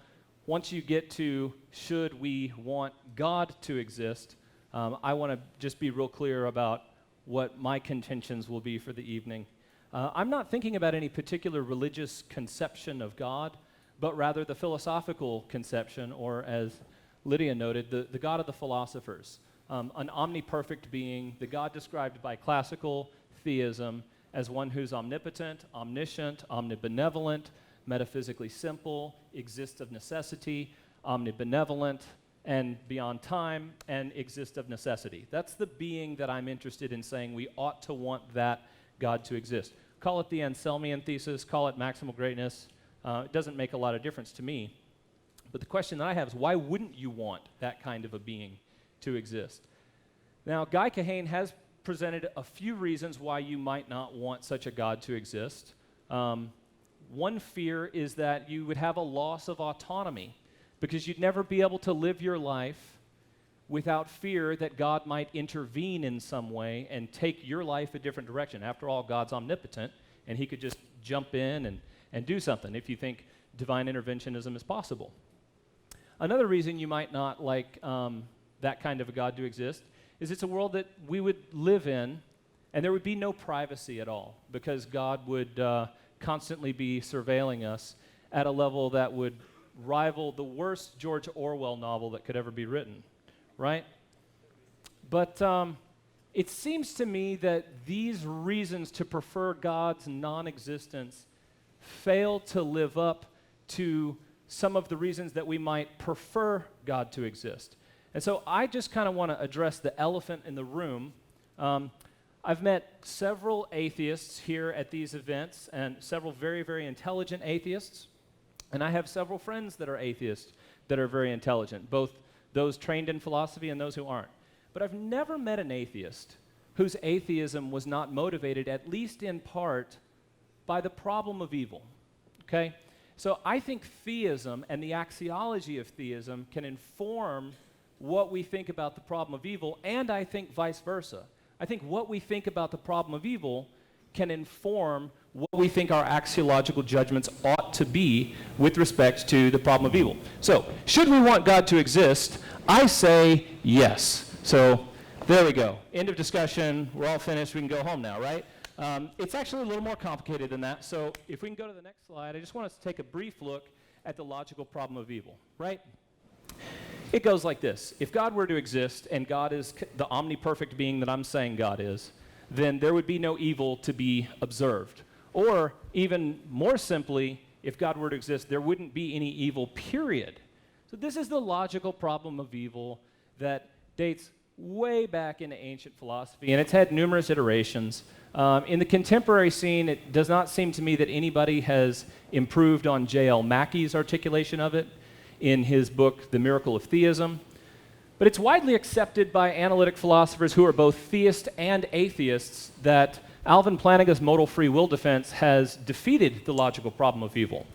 once you get to should we want God to exist, I want to just be real clear about what my contentions will be for the evening. I'm not thinking about any particular religious conception of God, but rather the philosophical conception, or as Lydia noted, the God of the philosophers, an omniperfect being, the God described by classical theism as one who's omnipotent, omniscient, omnibenevolent, metaphysically simple, exists of necessity, omnibenevolent, and beyond time, and exists of necessity. That's the being that I'm interested in saying we ought to want that God to exist. Call it the Anselmian thesis, call it maximal greatness. It doesn't make a lot of difference to me. But the question that I have is, why wouldn't you want that kind of a being to exist? Now, Guy Kahane has presented a few reasons why you might not want such a God to exist. One fear is that you would have a loss of autonomy, because you'd never be able to live your life without fear that God might intervene in some way and take your life a different direction. After all, God's omnipotent, and he could just jump in and do something if you think divine interventionism is possible. Another reason you might not like that kind of a God to exist is it's a world that we would live in, and there would be no privacy at all, because God would constantly be surveilling us at a level that would rival the worst George Orwell novel that could ever be written, right? But it seems to me that these reasons to prefer God's non-existence fail to live up to some of the reasons that we might prefer God to exist. And so I just kind of want to address the elephant in the room. I've met several atheists here at these events, and several very, very intelligent atheists. And I have several friends that are atheists that are very intelligent, both those trained in philosophy and those who aren't. But I've never met an atheist whose atheism was not motivated, at least in part, by the problem of evil, okay? So I think theism and the axiology of theism can inform what we think about the problem of evil, and I think vice versa. I think what we think about the problem of evil can inform what we think our axiological judgments ought to be with respect to the problem of evil. So, should we want God to exist? I say yes. So, there we go. End of discussion. We're all finished. We can go home now, right? It's actually a little more complicated than that. So, if we can go to the next slide, I just want us to take a brief look at the logical problem of evil, right? It goes like this. If God were to exist, and God is the omniperfect being that I'm saying God is, then there would be no evil to be observed. Or, even more simply, if God were to exist, there wouldn't be any evil, period. So this is the logical problem of evil that dates way back into ancient philosophy, and it's had numerous iterations. In the contemporary scene, it does not seem to me that anybody has improved on J.L. Mackey's articulation of it in his book, The Miracle of Theism. But it's widely accepted by analytic philosophers who are both theists and atheists that Alvin Plantinga's modal free will defense has defeated the logical problem of evil.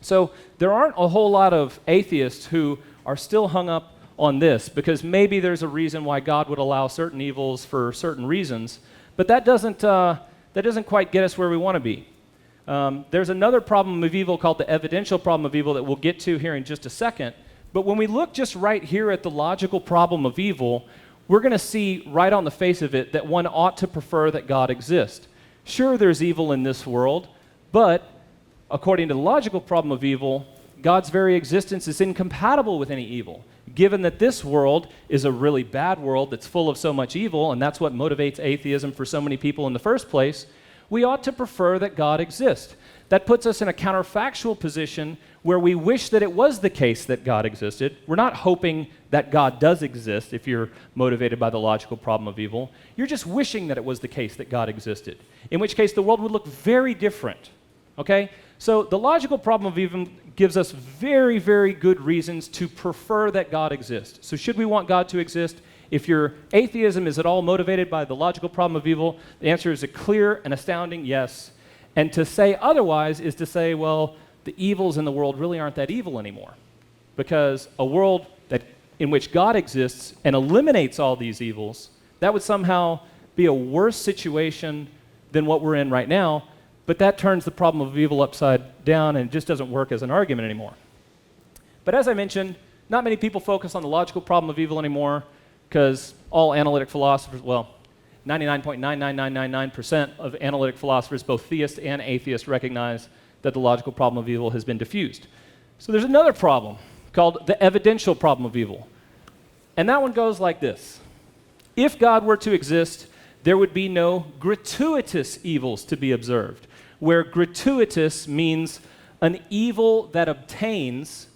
So there aren't a whole lot of atheists who are still hung up on this, because maybe there's a reason why God would allow certain evils for certain reasons, but that doesn't quite get us where we want to be. There's another problem of evil called the evidential problem of evil that we'll get to here in just a second. But when we look just right here at the logical problem of evil, we're going to see right on the face of it that one ought to prefer that God exist. Sure, there's evil in this world, but according to the logical problem of evil, God's very existence is incompatible with any evil. Given that this world is a really bad world that's full of so much evil, and that's what motivates atheism for so many people in the first place, we ought to prefer that God exist. That puts us in a counterfactual position where we wish that it was the case that God existed. We're not hoping that God does exist if you're motivated by the logical problem of evil. You're just wishing that it was the case that God existed, in which case the world would look very different. Okay? So the logical problem of evil gives us very, very good reasons to prefer that God exists. So should we want God to exist? If your atheism is at all motivated by the logical problem of evil, the answer is a clear and astounding yes. And to say otherwise is to say, well, the evils in the world really aren't that evil anymore. Because a world in which God exists and eliminates all these evils, that would somehow be a worse situation than what we're in right now. But that turns the problem of evil upside down and just doesn't work as an argument anymore. But as I mentioned, not many people focus on the logical problem of evil anymore, because all analytic philosophers, well, 99.99999% of analytic philosophers, both theist and atheist, recognize that the logical problem of evil has been diffused. So there's another problem called the evidential problem of evil. And that one goes like this. If God were to exist, there would be no gratuitous evils to be observed, where gratuitous means an evil that obtains,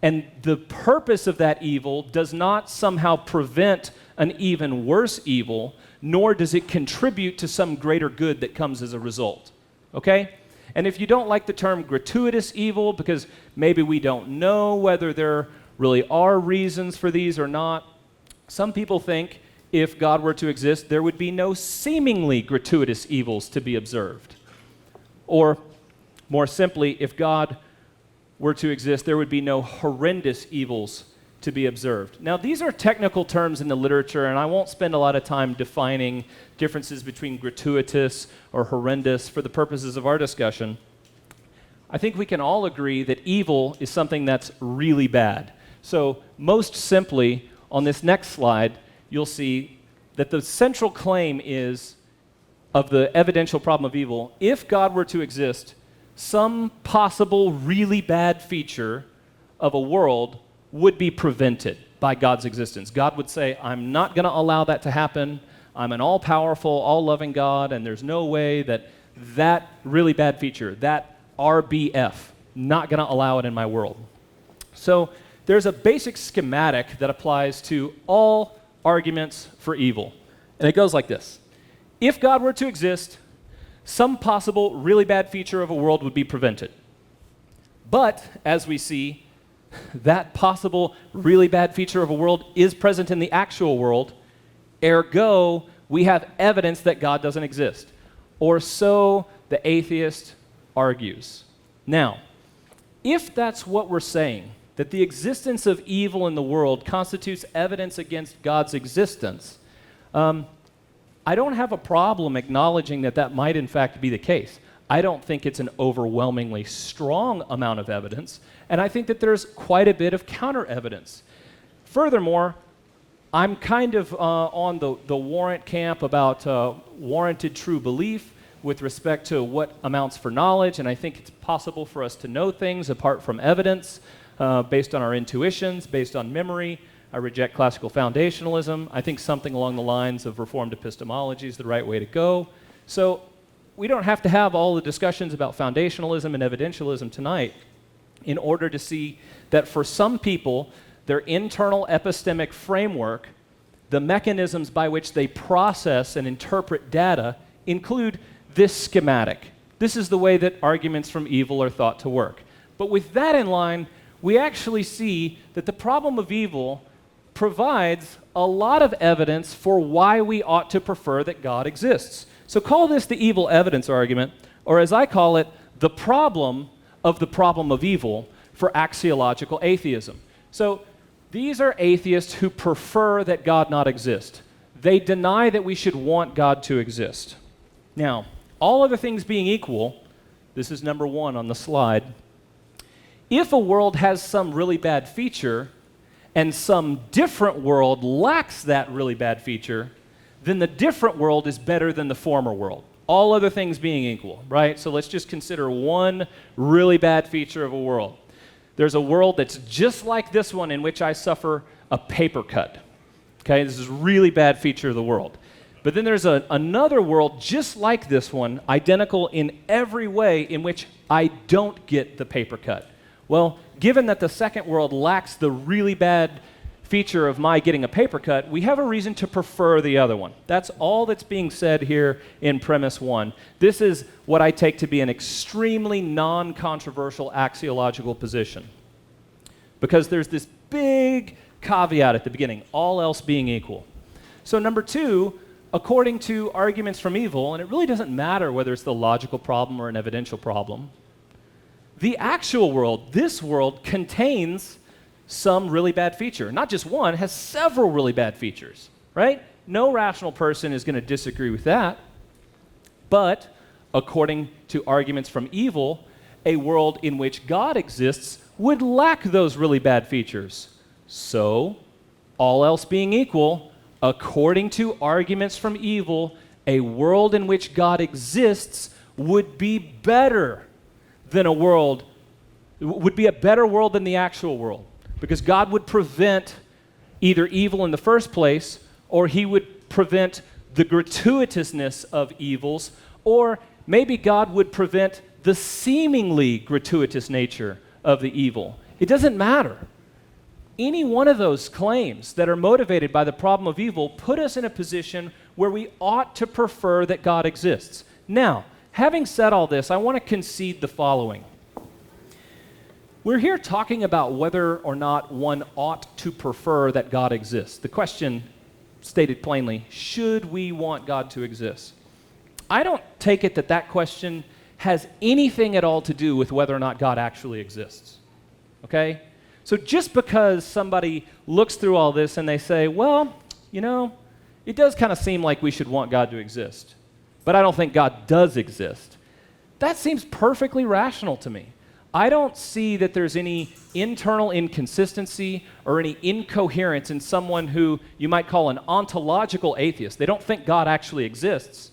and the purpose of that evil does not somehow prevent an even worse evil, nor does it contribute to some greater good that comes as a result. Okay? And if you don't like the term gratuitous evil, because maybe we don't know whether there really are reasons for these or not, some people think if God were to exist, there would be no seemingly gratuitous evils to be observed. Or, more simply, if God were to exist, there would be no horrendous evils to be observed. Now, these are technical terms in the literature, and I won't spend a lot of time defining differences between gratuitous or horrendous for the purposes of our discussion. I think we can all agree that evil is something that's really bad. So, most simply, on this next slide, you'll see that the central claim is of the evidential problem of evil: if God were to exist, some possible really bad feature of a world would be prevented by God's existence. God would say, I'm not going to allow that to happen. I'm an all-powerful, all-loving God, and there's no way that that really bad feature, that RBF, not going to allow it in my world. So there's a basic schematic that applies to all arguments for evil. And it goes like this. If God were to exist, some possible really bad feature of a world would be prevented. But, as we see, that possible really bad feature of a world is present in the actual world. Ergo, we have evidence that God doesn't exist. Or so the atheist argues. Now, if that's what we're saying, that the existence of evil in the world constitutes evidence against God's existence, I don't have a problem acknowledging that that might in fact be the case. I don't think it's an overwhelmingly strong amount of evidence, and I think that there's quite a bit of counter-evidence. Furthermore, I'm kind of on the warrant camp about warranted true belief with respect to what amounts for knowledge, and I think it's possible for us to know things apart from evidence, based on our intuitions, based on memory. I reject classical foundationalism. I think something along the lines of Reformed epistemology is the right way to go. So we don't have to have all the discussions about foundationalism and evidentialism tonight in order to see that for some people, their internal epistemic framework, the mechanisms by which they process and interpret data, include this schematic. This is the way that arguments from evil are thought to work. But with that in line, we actually see that the problem of evil provides a lot of evidence for why we ought to prefer that God exists. So call this the evil evidence argument, or as I call it, the problem of evil for axiological atheism. So these are atheists who prefer that God not exist. They deny that we should want God to exist. Now, all other things being equal, this is number 1 on the slide, if a world has some really bad feature and some different world lacks that really bad feature, then the different world is better than the former world. All other things being equal, right? So let's just consider one really bad feature of a world. There's a world that's just like this one in which I suffer a paper cut. Okay, this is a really bad feature of the world. But then there's another world just like this one, identical in every way, in which I don't get the paper cut. Well, given that the second world lacks the really bad feature of my getting a paper cut, we have a reason to prefer the other one. That's all that's being said here in premise 1. This is what I take to be an extremely non-controversial axiological position. Because there's this big caveat at the beginning, all else being equal. So number 2, according to arguments from evil, and it really doesn't matter whether it's the logical problem or an evidential problem, the actual world, this world, contains some really bad feature. Not just one, has several really bad features, right? No rational person is going to disagree with that. But according to arguments from evil, a world in which God exists would lack those really bad features. So, all else being equal, according to arguments from evil, a world in which God exists would be better than a world, would be a better world than the actual world. Because God would prevent either evil in the first place, or he would prevent the gratuitousness of evils, or maybe God would prevent the seemingly gratuitous nature of the evil. It doesn't matter. Any one of those claims that are motivated by the problem of evil put us in a position where we ought to prefer that God exists. Now, having said all this, I want to concede the following. We're here talking about whether or not one ought to prefer that God exists. The question, stated plainly, should we want God to exist? I don't take it that that question has anything at all to do with whether or not God actually exists. Okay? So just because somebody looks through all this and they say, well, you know, it does kind of seem like we should want God to exist, but I don't think God does exist. That seems perfectly rational to me. I don't see that there's any internal inconsistency or any incoherence in someone who you might call an ontological atheist. They don't think God actually exists,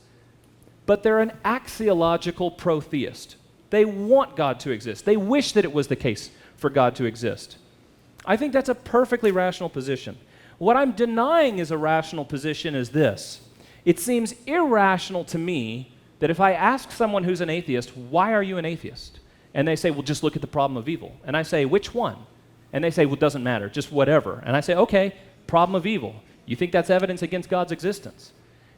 but they're an axiological protheist. They want God to exist. They wish that it was the case for God to exist. I think that's a perfectly rational position. What I'm denying as a rational position is this. It seems irrational to me that if I ask someone who's an atheist, why are you an atheist? And they say, well, just look at the problem of evil. And I say, which one? And they say, well, it doesn't matter, just whatever. And I say, okay, problem of evil. You think that's evidence against God's existence?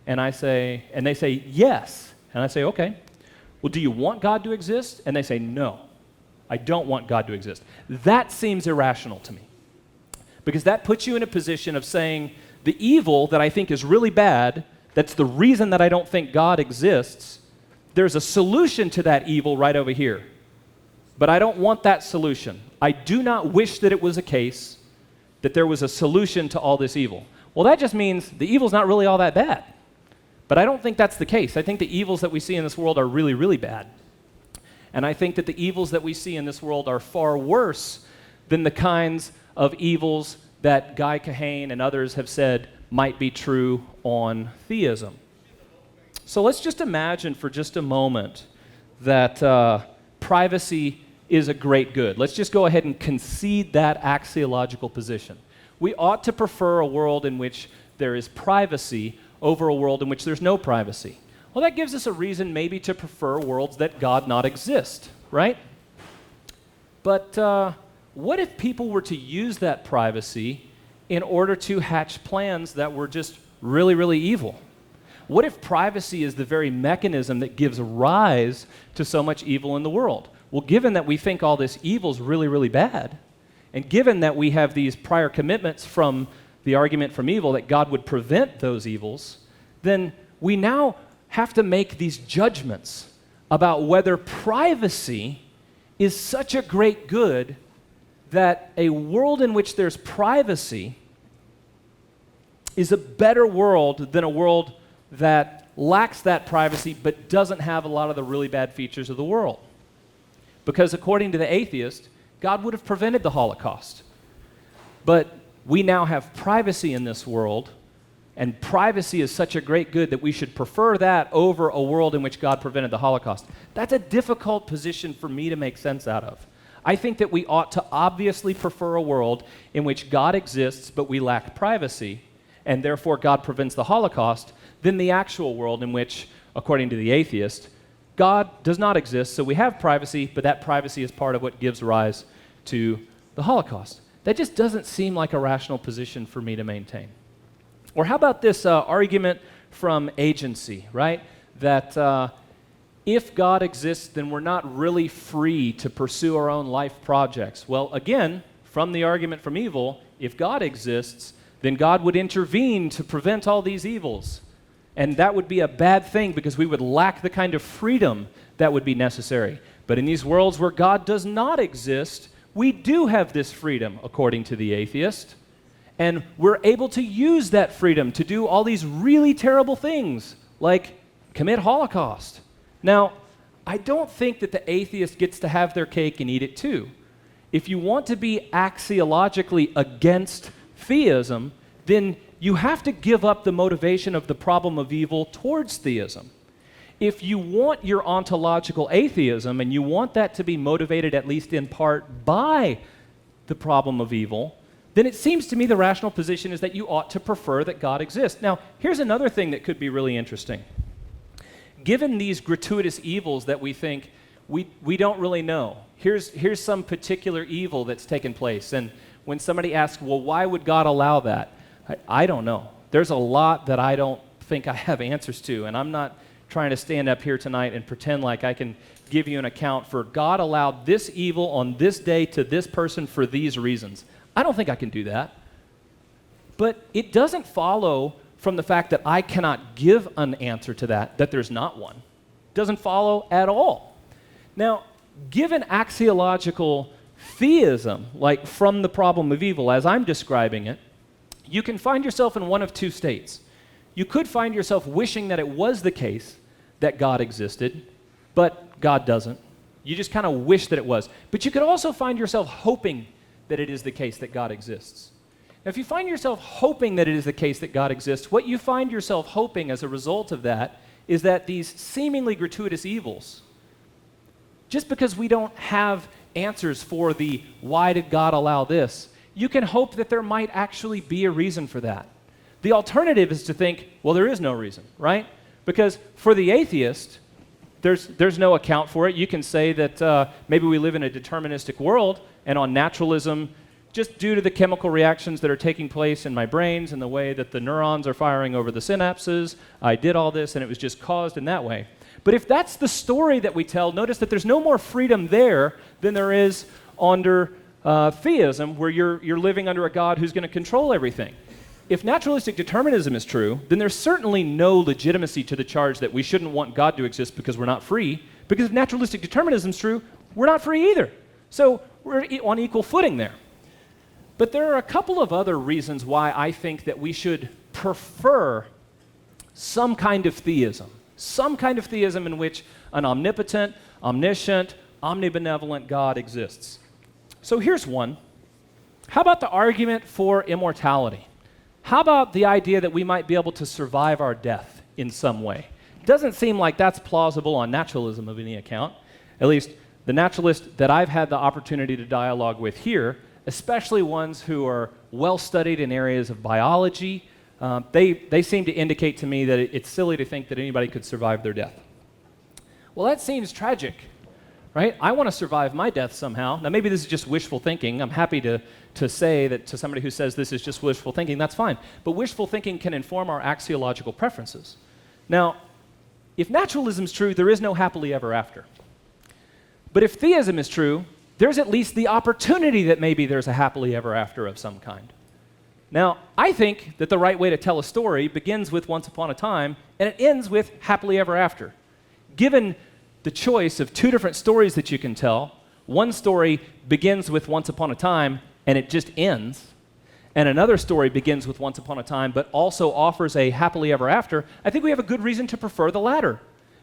And they say, yes. And I say, okay, well, do you want God to exist? And they say, no, I don't want God to exist. That seems irrational to me. Because that puts you in a position of saying, the evil that I think is really bad, that's the reason that I don't think God exists, there's a solution to that evil right over here. But I don't want that solution. I do not wish that it was a case that there was a solution to all this evil. Well, that just means the evil's not really all that bad. But I don't think that's the case. I think the evils that we see in this world are really, really bad. And I think that the evils that we see in this world are far worse than the kinds of evils that Guy Kahane and others have said might be true on theism. So let's just imagine for just a moment that privacy is a great good. Let's just go ahead and concede that axiological position. We ought to prefer a world in which there is privacy over a world in which there's no privacy. Well, that gives us a reason maybe to prefer worlds that God not exist, right? But what if people were to use that privacy in order to hatch plans that were just really, really evil? What if privacy is the very mechanism that gives rise to so much evil in the world? Well, given that we think all this evil is really, really bad, and given that we have these prior commitments from the argument from evil that God would prevent those evils, then we now have to make these judgments about whether privacy is such a great good that a world in which there's privacy is a better world than a world that lacks that privacy but doesn't have a lot of the really bad features of the world. Because according to the atheist, God would have prevented the Holocaust. But we now have privacy in this world, and privacy is such a great good that we should prefer that over a world in which God prevented the Holocaust. That's a difficult position for me to make sense out of. I think that we ought to obviously prefer a world in which God exists but we lack privacy, and therefore God prevents the Holocaust, than the actual world in which, according to the atheist, God does not exist, so we have privacy, but that privacy is part of what gives rise to the Holocaust. That just doesn't seem like a rational position for me to maintain. Or how about this argument from agency, right? That if God exists, then we're not really free to pursue our own life projects. Well, again, from the argument from evil, if God exists, then God would intervene to prevent all these evils. And that would be a bad thing because we would lack the kind of freedom that would be necessary. But in these worlds where God does not exist, we do have this freedom, according to the atheist. And we're able to use that freedom to do all these really terrible things, like commit Holocaust. Now, I don't think that the atheist gets to have their cake and eat it too. If you want to be axiologically against theism, then you have to give up the motivation of the problem of evil towards theism. If you want your ontological atheism and you want that to be motivated at least in part by the problem of evil, then it seems to me the rational position is that you ought to prefer that God exists. Now, here's another thing that could be really interesting. Given these gratuitous evils that we think we don't really know, here's some particular evil that's taken place, and when somebody asks, well, why would God allow that? I don't know. There's a lot that I don't think I have answers to, and I'm not trying to stand up here tonight and pretend like I can give you an account for God allowed this evil on this day to this person for these reasons. I don't think I can do that. But it doesn't follow from the fact that I cannot give an answer to that there's not one. It doesn't follow at all. Now, given axiological theism, like from the problem of evil, as I'm describing it, you can find yourself in one of two states. You could find yourself wishing that it was the case that God existed, but God doesn't. You just kind of wish that it was. But you could also find yourself hoping that it is the case that God exists. Now, if you find yourself hoping that it is the case that God exists, what you find yourself hoping as a result of that is that these seemingly gratuitous evils, just because we don't have answers for the why did God allow this, you can hope that there might actually be a reason for that. The alternative is to think, well, there is no reason, right? Because for the atheist, there's no account for it. You can say that maybe we live in a deterministic world, and on naturalism, just due to the chemical reactions that are taking place in my brains and the way that the neurons are firing over the synapses, I did all this, and it was just caused in that way. But if that's the story that we tell, notice that there's no more freedom there than there is under theism, where you're living under a God who's going to control everything. If naturalistic determinism is true, then there's certainly no legitimacy to the charge that we shouldn't want God to exist because we're not free. Because if naturalistic determinism is true, we're not free either. So we're on equal footing there. But there are a couple of other reasons why I think that we should prefer some kind of theism in which an omnipotent, omniscient, omnibenevolent God exists. So here's one. How about the argument for immortality? How about the idea that we might be able to survive our death in some way? Doesn't seem like that's plausible on naturalism of any account. At least the naturalists that I've had the opportunity to dialogue with here, especially ones who are well studied in areas of biology, they seem to indicate to me that it's silly to think that anybody could survive their death. Well, that seems tragic, right? I want to survive my death somehow. Now, maybe this is just wishful thinking. I'm happy to say that to somebody who says this is just wishful thinking, that's fine. But wishful thinking can inform our axiological preferences. Now, if naturalism is true, there is no happily ever after. But if theism is true, there's at least the opportunity that maybe there's a happily ever after of some kind. Now, I think that the right way to tell a story begins with once upon a time, and it ends with happily ever after. Given the choice of two different stories that you can tell, one story begins with once upon a time, and it just ends, and another story begins with once upon a time, but also offers a happily ever after. I think we have a good reason to prefer the latter.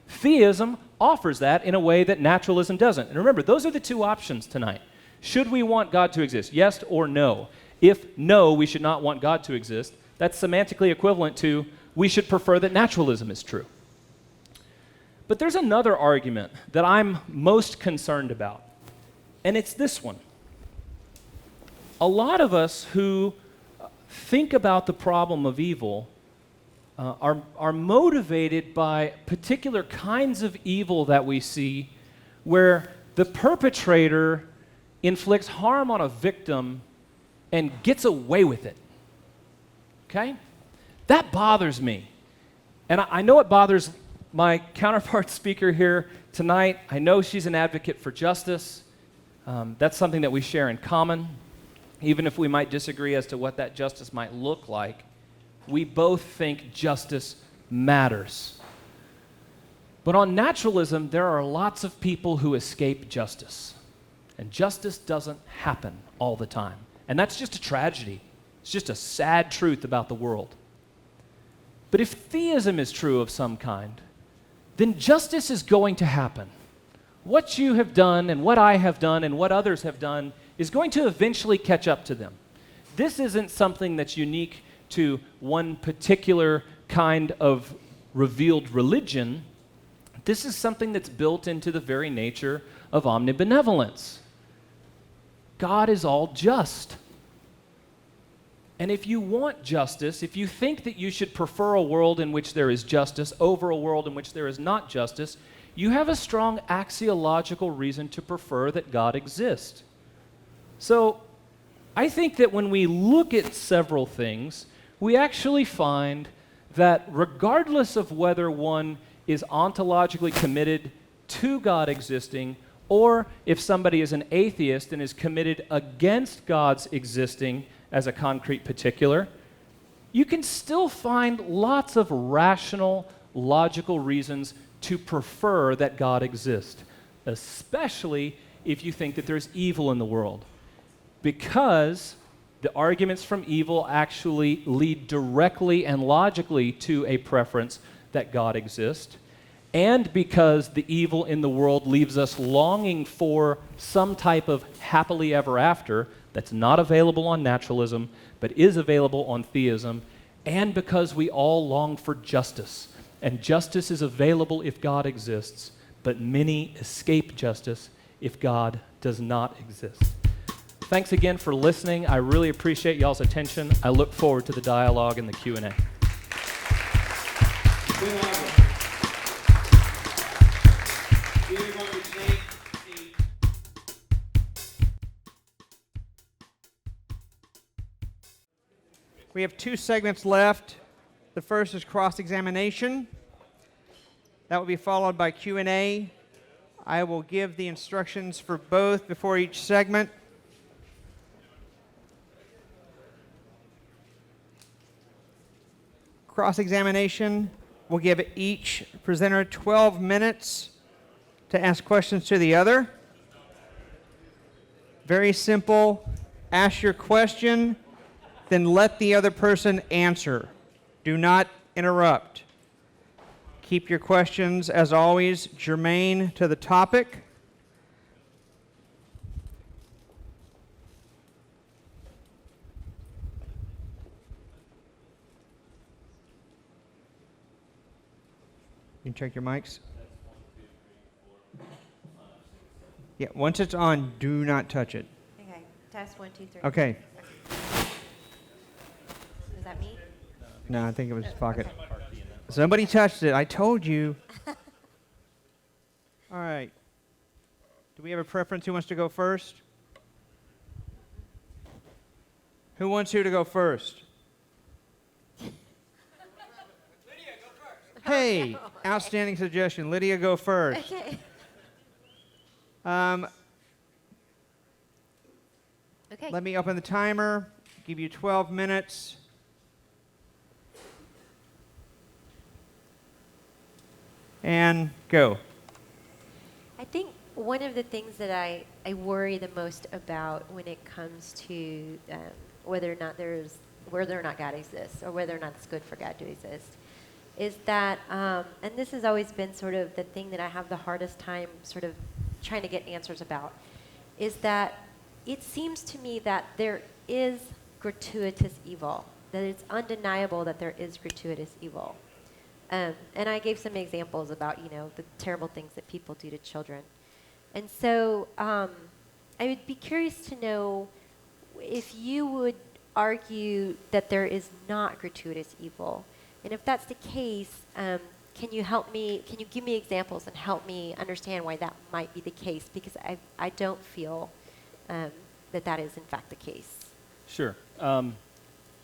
Theism offers that in a way that naturalism doesn't. And remember, those are the two options tonight. Should we want God to exist? Yes or no? If no, we should not want God to exist, that's semantically equivalent to we should prefer that naturalism is true. But there's another argument that I'm most concerned about, and it's this one. A lot of us who think about the problem of evil are motivated by particular kinds of evil that we see where the perpetrator inflicts harm on a victim and gets away with it. Okay? That bothers me. And I know it bothers my counterpart speaker here tonight. I know she's an advocate for justice. That's something that we share in common. Even if we might disagree as to what that justice might look like, we both think justice matters. But on naturalism, there are lots of people who escape justice. And justice doesn't happen all the time. And that's just a tragedy. It's just a sad truth about the world. But if theism is true of some kind, then justice is going to happen. What you have done and what I have done and what others have done is going to eventually catch up to them. This isn't something that's unique to one particular kind of revealed religion. This is something that's built into the very nature of omnibenevolence. God is all just. And if you want justice, if you think that you should prefer a world in which there is justice over a world in which there is not justice, you have a strong axiological reason to prefer that God exists. So, I think that when we look at several things, we actually find that regardless of whether one is ontologically committed to God existing, or if somebody is an atheist and is committed against God's existing as a concrete particular, you can still find lots of rational, logical reasons to prefer that God exists, especially if you think that there's evil in the world. Because the arguments from evil actually lead directly and logically to a preference that God exists, and because the evil in the world leaves us longing for some type of happily ever after that's not available on naturalism, but is available on theism, and because we all long for justice. And justice is available if God exists, but many escape justice if God does not exist. Thanks again for listening. I really appreciate y'all's attention. I look forward to the dialogue and the Q&A. We have two segments left. The first is cross-examination. That will be followed by Q&A. I will give the instructions for both before each segment. Cross-examination will give each presenter 12 minutes to ask questions to the other. Very simple. Ask your question, then let the other person answer. Do not interrupt. Keep your questions, as always, germane to the topic. You can check your mics. Yeah, once it's on, do not touch it. Okay, test 1, 2, 3. Okay. Is that me? No, I think it was his pocket. Okay. Somebody touched it. I told you. All right. Do we have a preference? Who wants to go first? Who wants who to go first? Lydia, go first. Hey, outstanding suggestion. Lydia, go first. Okay. Okay. Let me open the timer. Give you 12 minutes. And go. I think one of the things that I worry the most about when it comes to whether or not God exists, or whether or not it's good for God to exist, is that, and this has always been sort of the thing that I have the hardest time sort of trying to get answers about, is that it seems to me that there is gratuitous evil, that it's undeniable that there is gratuitous evil. And I gave some examples about, the terrible things that people do to children. And so I would be curious to know if you would argue that there is not gratuitous evil. And if that's the case, can you give me examples and help me understand why that might be the case? Because I don't feel that is in fact the case. Sure.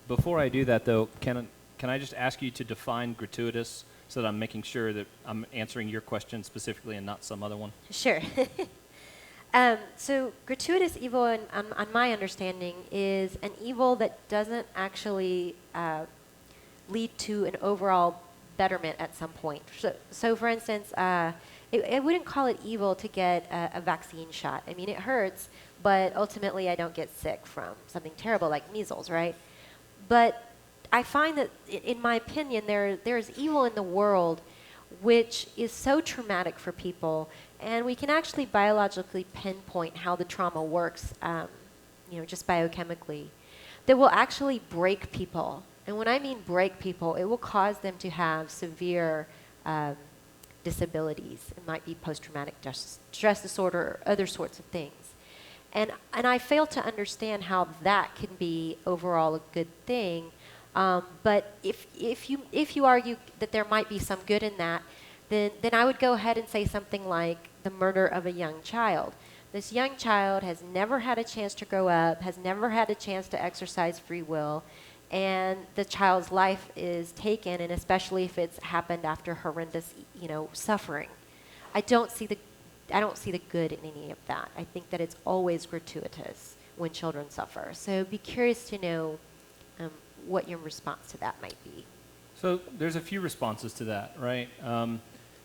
Before I do that, though, can I just ask you to define gratuitous so that I'm making sure that I'm answering your question specifically and not some other one? Sure. So gratuitous evil, on my understanding, is an evil that doesn't actually lead to an overall betterment at some point. So for instance, I wouldn't call it evil to get a vaccine shot. I mean, it hurts, but ultimately I don't get sick from something terrible like measles, right? But I find that, in my opinion, there is evil in the world which is so traumatic for people, and we can actually biologically pinpoint how the trauma works, just biochemically, that will actually break people. And when I mean break people, it will cause them to have severe disabilities. It might be post-traumatic stress disorder or other sorts of things. And I fail to understand how that can be overall a good thing. But if you argue that there might be some good in that, then I would go ahead and say something like the murder of a young child. This young child has never had a chance to grow up, has never had a chance to exercise free will, and the child's life is taken, and especially if it's happened after horrendous, suffering. I don't see the good in any of that. I think that it's always gratuitous when children suffer. So be curious to know what your response to that might be. So there's a few responses to that, right?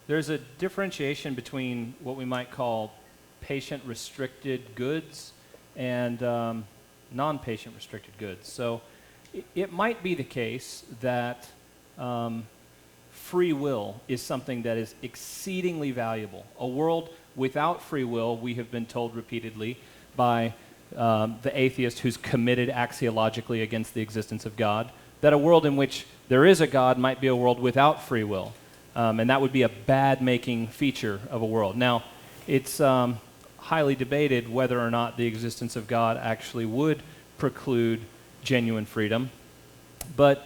There's a differentiation between what we might call patient-restricted goods and non-patient restricted goods. So it might be the case that free will is something that is exceedingly valuable. A world without free will, we have been told repeatedly by the atheist who's committed axiologically against the existence of God, that a world in which there is a God might be a world without free will. And that would be a bad-making feature of a world. Now, it's highly debated whether or not the existence of God actually would preclude genuine freedom. But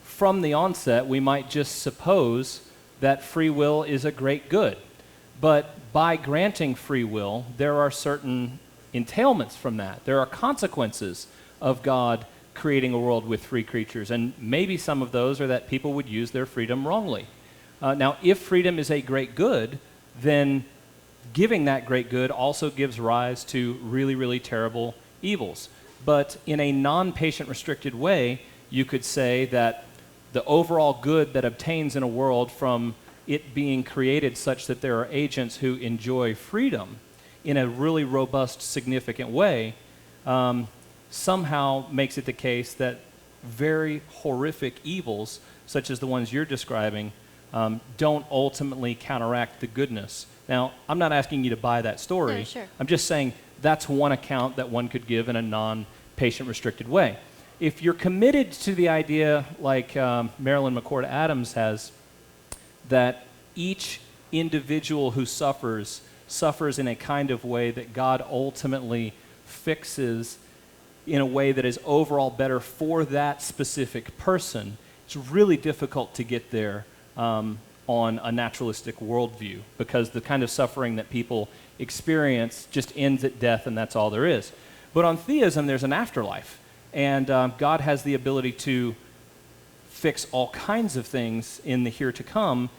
from the onset, we might just suppose that free will is a great good. But by granting free will, there are certain entailments from that. There are consequences of God creating a world with free creatures, and maybe some of those are that people would use their freedom wrongly. Now, if freedom is a great good, then giving that great good also gives rise to really, really terrible evils. But in a non-patient restricted way, you could say that the overall good that obtains in a world from it being created such that there are agents who enjoy freedom in a really robust, significant way, somehow makes it the case that very horrific evils, such as the ones you're describing, don't ultimately counteract the goodness. Now, I'm not asking you to buy that story. No, sure. I'm just saying that's one account that one could give in a non-patient restricted way. If you're committed to the idea, like Marilyn McCord Adams has, that each individual who suffers in a kind of way that God ultimately fixes in a way that is overall better for that specific person, it's really difficult to get there on a naturalistic worldview, because the kind of suffering that people experience just ends at death, and that's all there is. But on theism, there's an afterlife, and God has the ability to fix all kinds of things in the here to come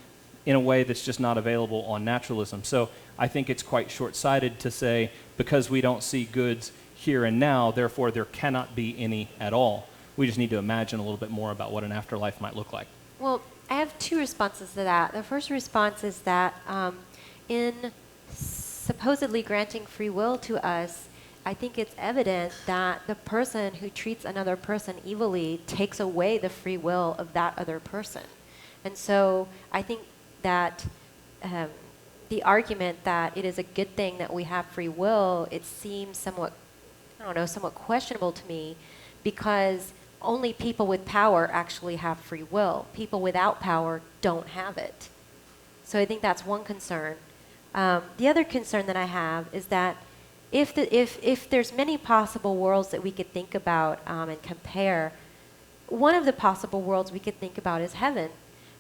in a way that's just not available on naturalism. So I think it's quite short-sighted to say, because we don't see goods here and now, therefore there cannot be any at all. We just need to imagine a little bit more about what an afterlife might look like. Well, I have two responses to that. The first response is that in supposedly granting free will to us, I think it's evident that the person who treats another person evilly takes away the free will of that other person. And so I think that the argument that it is a good thing that we have free will, it seems somewhat questionable to me, because only people with power actually have free will. People without power don't have it. So I think that's one concern. The other concern that I have is that if there's many possible worlds that we could think about and compare, one of the possible worlds we could think about is heaven.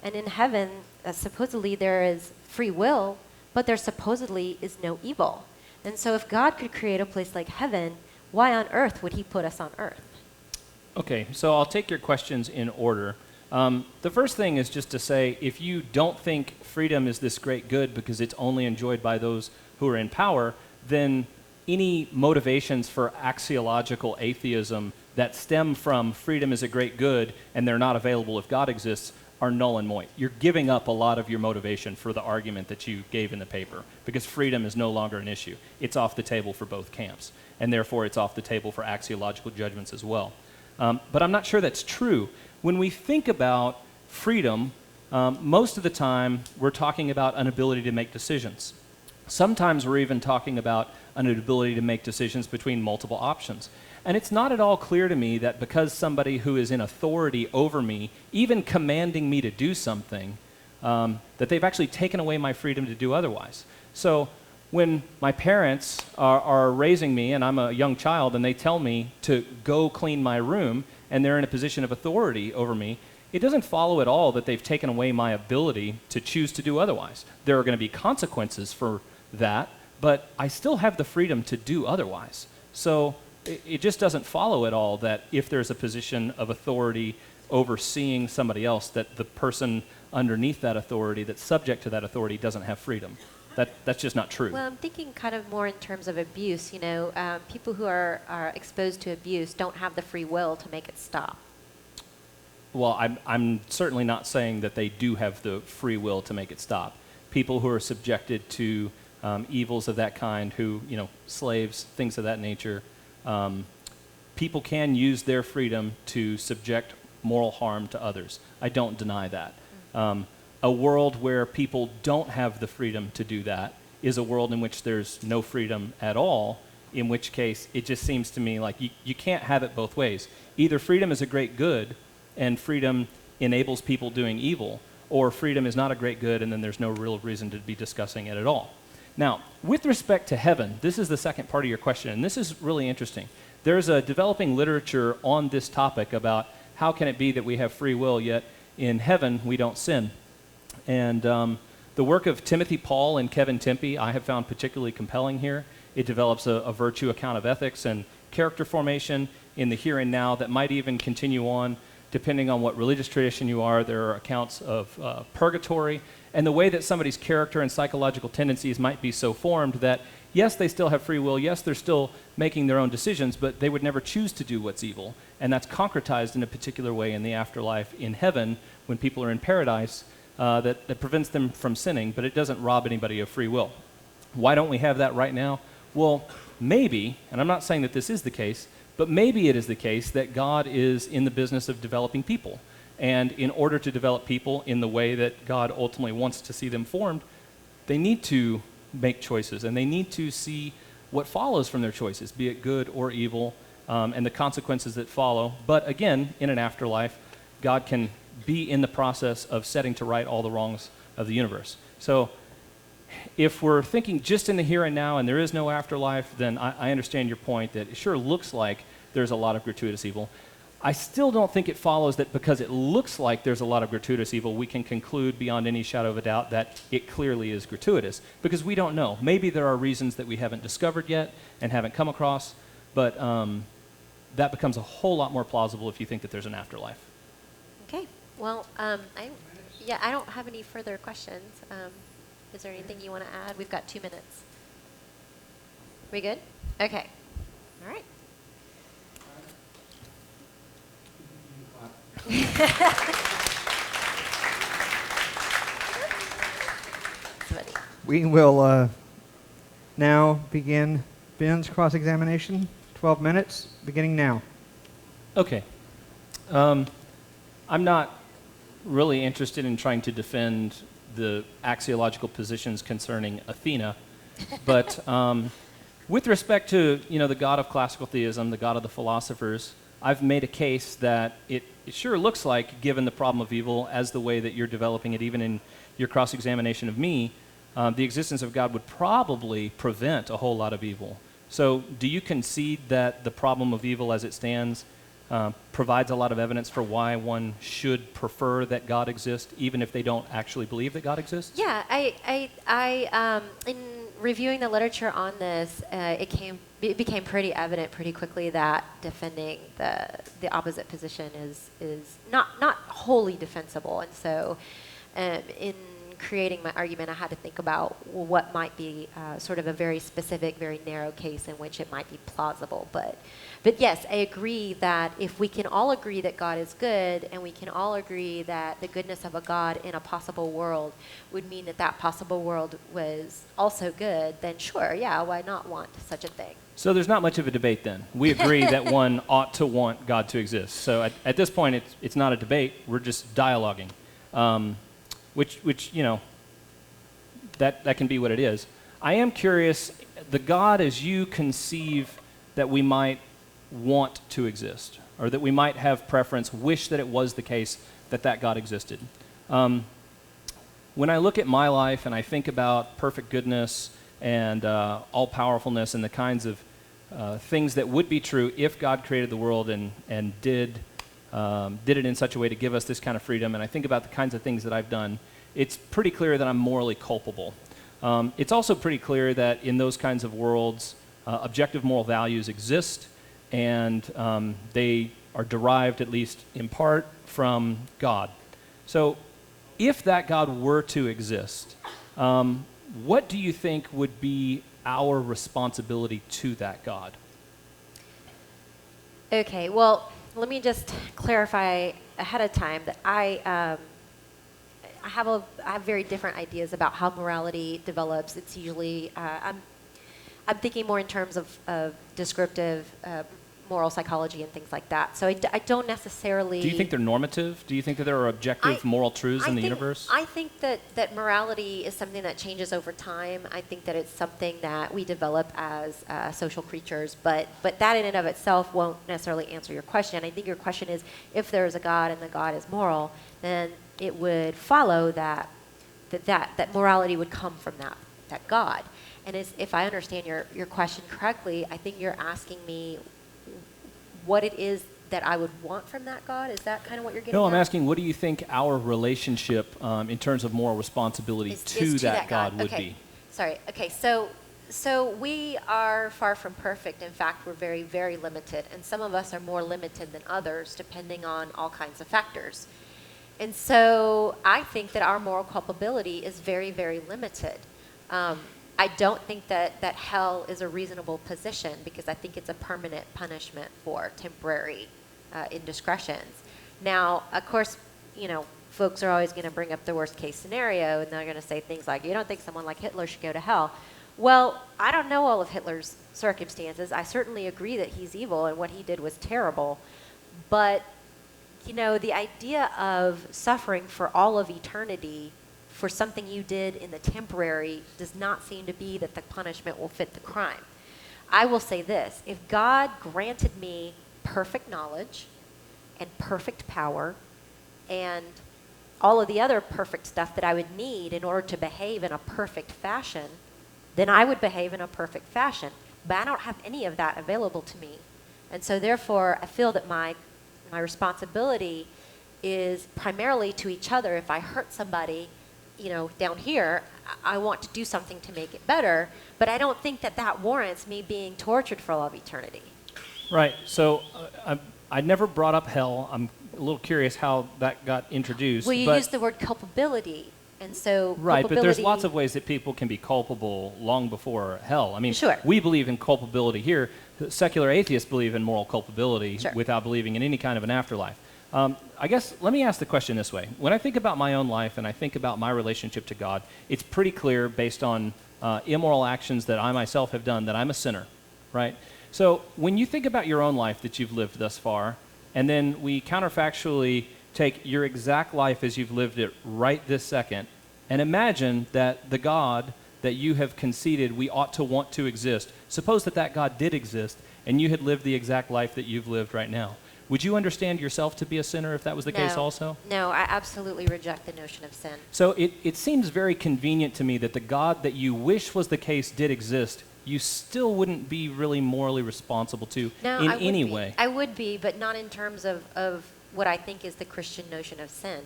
And in heaven, supposedly there is free will, but there supposedly is no evil. And so if God could create a place like heaven, why on earth would he put us on earth? Okay, so I'll take your questions in order. The first thing is just to say, if you don't think freedom is this great good because it's only enjoyed by those who are in power, then any motivations for axiological atheism that stem from freedom is a great good and they're not available if God exists are null and void. You're giving up a lot of your motivation for the argument that you gave in the paper, because freedom is no longer an issue. It's off the table for both camps, and therefore it's off the table for axiological judgments as well. But I'm not sure that's true. When we think about freedom, most of the time we're talking about an ability to make decisions. Sometimes we're even talking about an ability to make decisions between multiple options. And it's not at all clear to me that because somebody who is in authority over me, even commanding me to do something, that they've actually taken away my freedom to do otherwise. So when my parents are raising me and I'm a young child and they tell me to go clean my room and they're in a position of authority over me, it doesn't follow at all that they've taken away my ability to choose to do otherwise. There are going to be consequences for that, but I still have the freedom to do otherwise. So it just doesn't follow at all that if there's a position of authority overseeing somebody else, that the person underneath that authority that's subject to that authority doesn't have freedom. That's just not true. Well, I'm thinking kind of more in terms of abuse. You know, people who are exposed to abuse don't have the free will to make it stop. Well, I'm certainly not saying that they do have the free will to make it stop. People who are subjected to evils of that kind, who, slaves, things of that nature, people can use their freedom to subject moral harm to others. I don't deny that. A world where people don't have the freedom to do that is a world in which there's no freedom at all, in which case it just seems to me like you can't have it both ways. Either freedom is a great good and freedom enables people doing evil, or freedom is not a great good and then there's no real reason to be discussing it at all. Now, with respect to heaven, this is the second part of your question, and this is really interesting. There's a developing literature on this topic about how can it be that we have free will, yet in heaven we don't sin. And the work of Timothy Paul and Kevin Tempe I have found particularly compelling here. It develops a virtue account of ethics and character formation in the here and now that might even continue on depending on what religious tradition you are. There are accounts of purgatory and the way that somebody's character and psychological tendencies might be so formed that, yes, they still have free will, yes, they're still making their own decisions, but they would never choose to do what's evil. And that's concretized in a particular way in the afterlife in heaven when people are in paradise. That prevents them from sinning, but it doesn't rob anybody of free will. Why don't we have that right now? Well, maybe, and I'm not saying that this is the case, but maybe it is the case that God is in the business of developing people. And in order to develop people in the way that God ultimately wants to see them formed, they need to make choices, and they need to see what follows from their choices, be it good or evil, and the consequences that follow. But again, in an afterlife, God can be in the process of setting to right all the wrongs of the universe. So if we're thinking just in the here and now and there is no afterlife, then I understand your point that it sure looks like there's a lot of gratuitous evil. I still don't think it follows that because it looks like there's a lot of gratuitous evil, we can conclude beyond any shadow of a doubt that it clearly is gratuitous, because we don't know. Maybe there are reasons that we haven't discovered yet and haven't come across, but that becomes a whole lot more plausible if you think that there's an afterlife. Okay. Well, I don't have any further questions. Is there anything you want to add? We've got 2 minutes. We good? Okay. All right. Somebody. We will now begin Ben's cross-examination. 12 minutes, beginning now. Okay. I'm not really interested in trying to defend the axiological positions concerning Athena, but with respect to the god of classical theism, the god of the philosophers, I've made a case that it sure looks like, given the problem of evil as the way that you're developing it, even in your cross-examination of me, the existence of God would probably prevent a whole lot of evil. So do you concede that the problem of evil as it stands provides a lot of evidence for why one should prefer that God exists, even if they don't actually believe that God exists? Yeah, I in reviewing the literature on this, it became pretty evident pretty quickly that defending the opposite position is not wholly defensible, and so in creating my argument, I had to think about what might be sort of a very specific, very narrow case in which it might be plausible. But yes, I agree that if we can all agree that God is good, and we can all agree that the goodness of a God in a possible world would mean that that possible world was also good, then sure, yeah, why not want such a thing? So there's not much of a debate then. We agree that one ought to want God to exist. So at this point, it's not a debate. We're just dialoguing. Which that can be what it is. I am curious, the God as you conceive that we might want to exist, or that we might have preference, wish that it was the case that God existed. When I look at my life and I think about perfect goodness and all-powerfulness and the kinds of things that would be true if God created the world and did it in such a way to give us this kind of freedom, and I think about the kinds of things that I've done, it's pretty clear that I'm morally culpable. It's also pretty clear that in those kinds of worlds, objective moral values exist, and they are derived, at least in part, from God. So if that God were to exist, what do you think would be our responsibility to that God? Okay, well, let me just clarify ahead of time that I have very different ideas about how morality develops. It's usually I'm thinking more in terms of descriptive moral psychology and things like that. So I don't necessarily. Do you think they're normative? Do you think that there are objective moral truths in the universe? I think that morality is something that changes over time. I think that it's something that we develop as social creatures, but that in and of itself won't necessarily answer your question. I think your question is, if there is a God and the God is moral, then it would follow that morality would come from that God. And if I understand your question correctly, I think you're asking me what it is that I would want from that God. Is that kind of what you're getting at? No, I'm asking, what do you think our relationship in terms of moral responsibility to that God would be? Sorry. Okay, so we are far from perfect. In fact, we're very, very limited. And some of us are more limited than others, depending on all kinds of factors. And so I think that our moral culpability is very, very limited. I don't think that hell is a reasonable position, because I think it's a permanent punishment for temporary indiscretions. Now, of course, folks are always going to bring up the worst case scenario, and they're going to say things like, you don't think someone like Hitler should go to hell. Well, I don't know all of Hitler's circumstances. I certainly agree that he's evil and what he did was terrible. But You know, the idea of suffering for all of eternity for something you did in the temporary does not seem to be that the punishment will fit the crime. I will say this, if God granted me perfect knowledge and perfect power and all of the other perfect stuff that I would need in order to behave in a perfect fashion, then I would behave in a perfect fashion. But I don't have any of that available to me. And so therefore, I feel that my responsibility is primarily to each other. If I hurt somebody, you know, down here, I want to do something to make it better, but I don't think that that warrants me being tortured for all of eternity. Right. So I never brought up hell. I'm a little curious how that got introduced. Well, you used the word culpability, and so right, but there's lots of ways that people can be culpable long before hell. I mean, sure. We believe in culpability here. Secular atheists believe in moral culpability sure. without believing in any kind of an afterlife. I guess let me ask the question this way. When I think about my own life and I think about my relationship to God, it's pretty clear based on immoral actions that I myself have done that I'm a sinner, right? So when you think about your own life that you've lived thus far, and then we counterfactually take your exact life as you've lived it right this second, and imagine that the God that you have conceded we ought to want to exist, suppose that that God did exist, and you had lived the exact life that you've lived right now. Would you understand yourself to be a sinner if that was the case also? No, I absolutely reject the notion of sin. So it seems very convenient to me that the God that you wish was the case did exist, you still wouldn't be really morally responsible to in any way. I would be, but not in terms of what I think is the Christian notion of sin.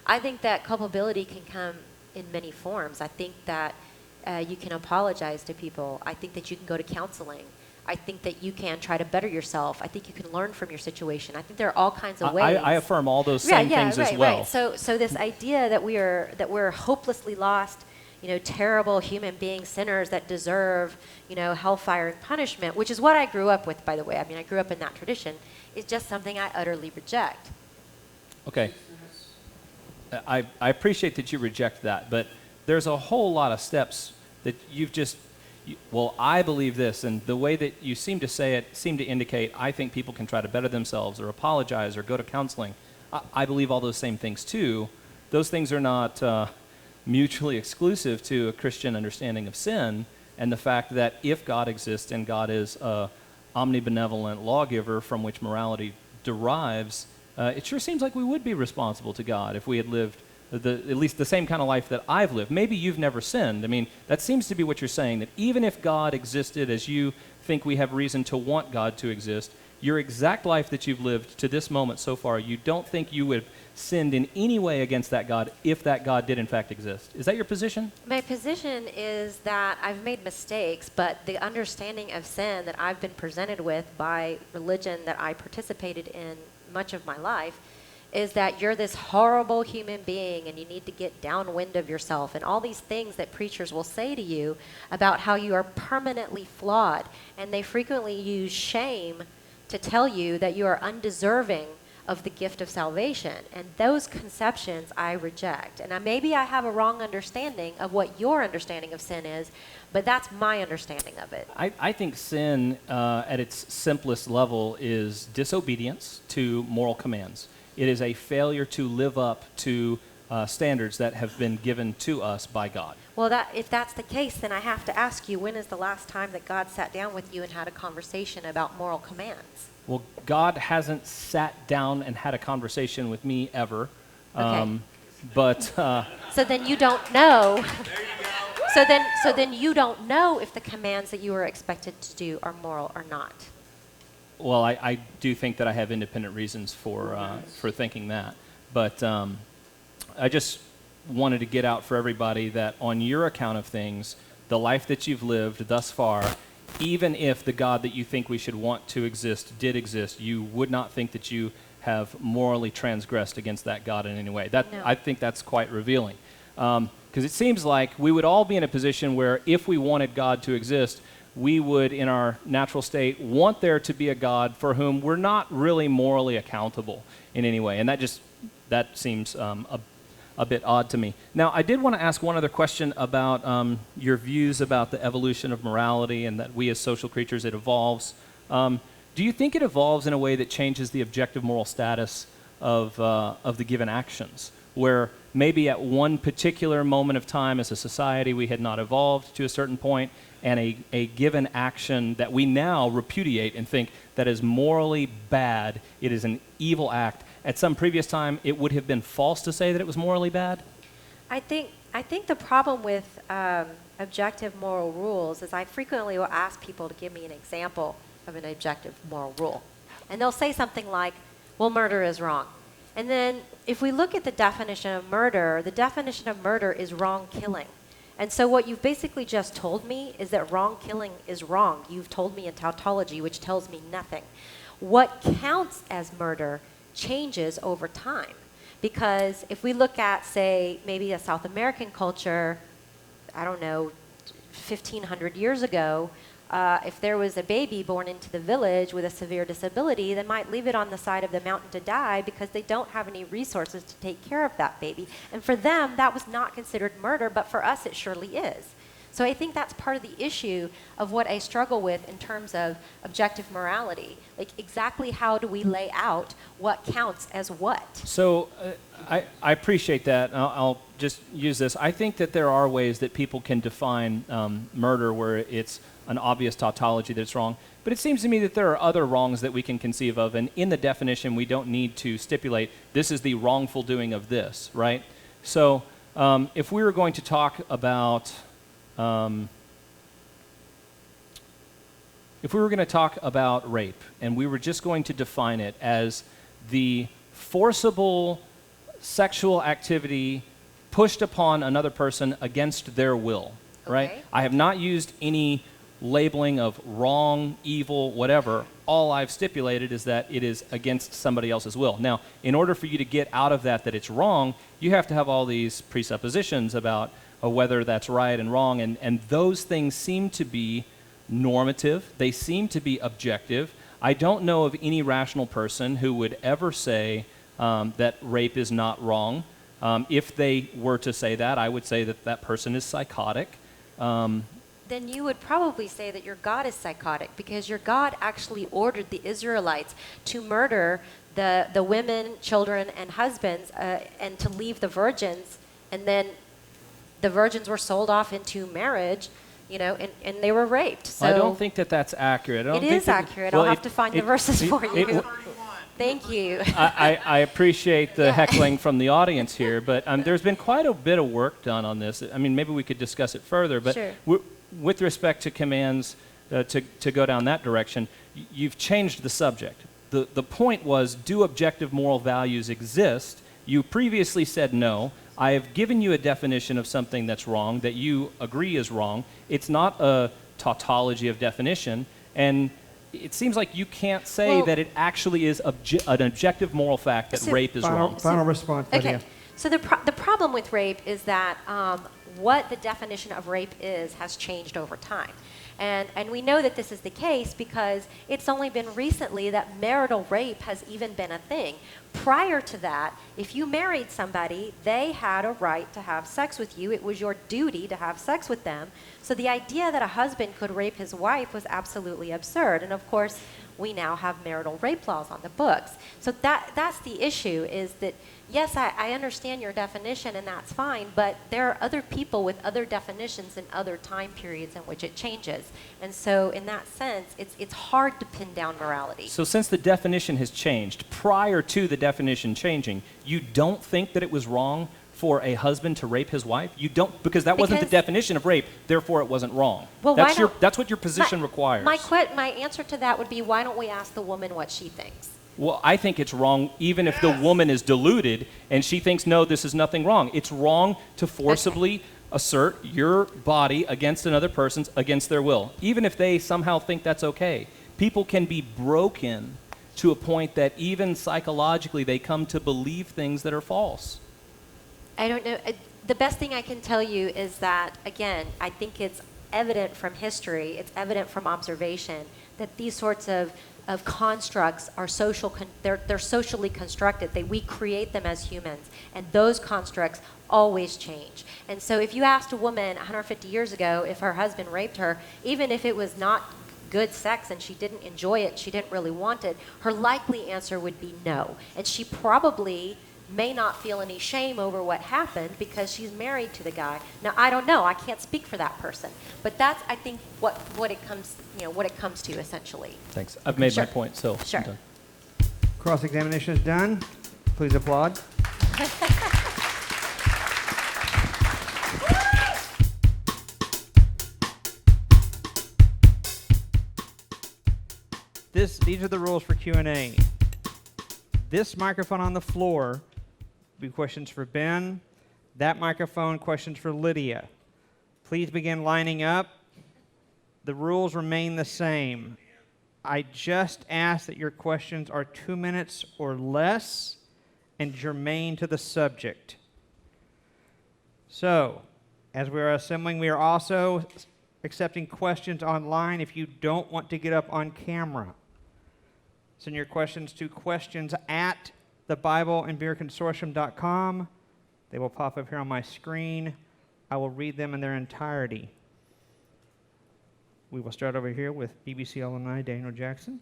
I think that culpability can come in many forms. I think that you can apologize to people. I think that you can go to counseling. I think that you can try to better yourself. I think you can learn from your situation. I think there are all kinds of ways. I affirm all those same things as well. Right. So this idea that we're hopelessly lost, you know, terrible human beings, sinners that deserve, you know, hellfire and punishment, which is what I grew up with, by the way. I mean, I grew up in that tradition, is just something I utterly reject. Okay. I appreciate that you reject that, but there's a whole lot of steps that you've just, well, I believe this, and the way that you seem to say it seem to indicate I think people can try to better themselves or apologize or go to counseling. I believe all those same things too. Those things are not mutually exclusive to a Christian understanding of sin and the fact that if God exists and God is a omnibenevolent lawgiver from which morality derives, it sure seems like we would be responsible to God if we had lived at least the same kind of life that I've lived. Maybe you've never sinned. I mean, that seems to be what you're saying, that even if God existed as you think we have reason to want God to exist, your exact life that you've lived to this moment so far, you don't think you would have sinned in any way against that God if that God did in fact exist. Is that your position? My position is that I've made mistakes, but the understanding of sin that I've been presented with by religion that I participated in much of my life is that you're this horrible human being and you need to get downwind of yourself and all these things that preachers will say to you about how you are permanently flawed. And they frequently use shame to tell you that you are undeserving of the gift of salvation. And those conceptions I reject. And maybe I have a wrong understanding of what your understanding of sin is, but that's my understanding of it. I think sin at its simplest level is disobedience to moral commands. It is a failure to live up to standards that have been given to us by God. Well, if that's the case, then I have to ask you, when is the last time that God sat down with you and had a conversation about moral commands? Well, God hasn't sat down and had a conversation with me ever. Okay. But so then you don't know. There you go. So then you don't know if the commands that you are expected to do are moral or not. Well, I do think that I have independent reasons for thinking that. But I just wanted to get out for everybody that on your account of things, the life that you've lived thus far, even if the God that you think we should want to exist did exist, you would not think that you have morally transgressed against that God in any way. No. I think that's quite revealing. Because it seems like we would all be in a position where if we wanted God to exist, we would, in our natural state, want there to be a God for whom we're not really morally accountable in any way. And that seems a bit odd to me. Now, I did want to ask one other question about your views about the evolution of morality and that we as social creatures, it evolves. Do you think it evolves in a way that changes the objective moral status of the given actions, where maybe at one particular moment of time as a society we had not evolved to a certain point, and a given action that we now repudiate and think that is morally bad, it is an evil act. At some previous time, it would have been false to say that it was morally bad? I think the problem with objective moral rules is I frequently will ask people to give me an example of an objective moral rule. And they'll say something like, well, murder is wrong. And then if we look at the definition of murder, the definition of murder is wrong killing. And so what you've basically just told me is that wrong killing is wrong. You've told me a tautology, which tells me nothing. What counts as murder changes over time. Because if we look at, say, maybe a South American culture, I don't know, 1,500 years ago, if there was a baby born into the village with a severe disability, they might leave it on the side of the mountain to die because they don't have any resources to take care of that baby. And for them, that was not considered murder, but for us, it surely is. So I think that's part of the issue of what I struggle with in terms of objective morality. Like, exactly how do we lay out what counts as what? So I appreciate that. I'll just use this. I think that there are ways that people can define murder where it's an obvious tautology that it's wrong. But it seems to me that there are other wrongs that we can conceive of, and in the definition, we don't need to stipulate this is the wrongful doing of this, right? So if we were going to talk about rape, and we were just going to define it as the forcible sexual activity pushed upon another person against their will, right? Okay. I have not used any labeling of wrong, evil, whatever. All I've stipulated is that it is against somebody else's will. Now, in order for you to get out of that it's wrong, you have to have all these presuppositions about whether that's right and wrong, and those things seem to be normative. They seem to be objective. I don't know of any rational person who would ever say that rape is not wrong. If they were to say that, I would say that that person is psychotic. Then you would probably say that your God is psychotic, because your God actually ordered the Israelites to murder the women, children, and husbands, and to leave the virgins, and then the virgins were sold off into marriage, and they were raped. So I don't think that that's accurate. it is accurate. I'll have to find the verses for you. Thank you. I appreciate the heckling from the audience here, but there's been quite a bit of work done on this. I mean, maybe we could discuss it further, but Sure. With respect to commands to go down that direction, you've changed the subject. The point was, do objective moral values exist? You previously said no. I have given you a definition of something that's wrong, that you agree is wrong. It's not a tautology of definition, and it seems like you can't say that it actually is an objective moral fact that rape is wrong. Final response, Lydia. Okay. So the problem with rape is that what the definition of rape is has changed over time. And we know that this is the case because it's only been recently that marital rape has even been a thing. Prior to that, if you married somebody, they had a right to have sex with you. It was your duty to have sex with them. So the idea that a husband could rape his wife was absolutely absurd. And of course, we now have marital rape laws on the books. So that's the issue, is that yes, I understand your definition, and that's fine, but there are other people with other definitions in other time periods in which it changes. And so in that sense, it's hard to pin down morality. So since the definition has changed, prior to the definition changing, you don't think that it was wrong for a husband to rape his wife? You don't, because that wasn't the definition of rape, therefore it wasn't wrong. Well, that's what your position requires. My answer to that would be, why don't we ask the woman what she thinks? Well, I think it's wrong even if the woman is deluded and she thinks, no, this is nothing wrong. It's wrong to forcibly assert your body against another person's, against their will, even if they somehow think that's okay. People can be broken to a point that even psychologically they come to believe things that are false. I don't know. The best thing I can tell you is that, again, I think it's evident from history, it's evident from observation, that these sorts of constructs are they're socially constructed. We create them as humans, and those constructs always change. And so if you asked a woman 150 years ago if her husband raped her, even if it was not good sex and she didn't enjoy it, she didn't really want it, her likely answer would be no. And she probably may not feel any shame over what happened because she's married to the guy. Now, I don't know. I can't speak for that person. But that's, I think, what it comes to essentially. Thanks. I've made Sure. my point, so Sure. I'm done. Cross-examination is done. Please applaud. These are the rules for Q&A. This microphone on the floor will be questions for Ben. That microphone, questions for Lydia. Please begin lining up. The rules remain the same. I just ask that your questions are 2 minutes or less and germane to the subject. So, as we are assembling, we are also accepting questions online if you don't want to get up on camera. Send your questions to questions@thebibleandbeerconsortium.com. They will pop up here on my screen. I will read them in their entirety. We will start over here with BBC alumni Daniel Jackson.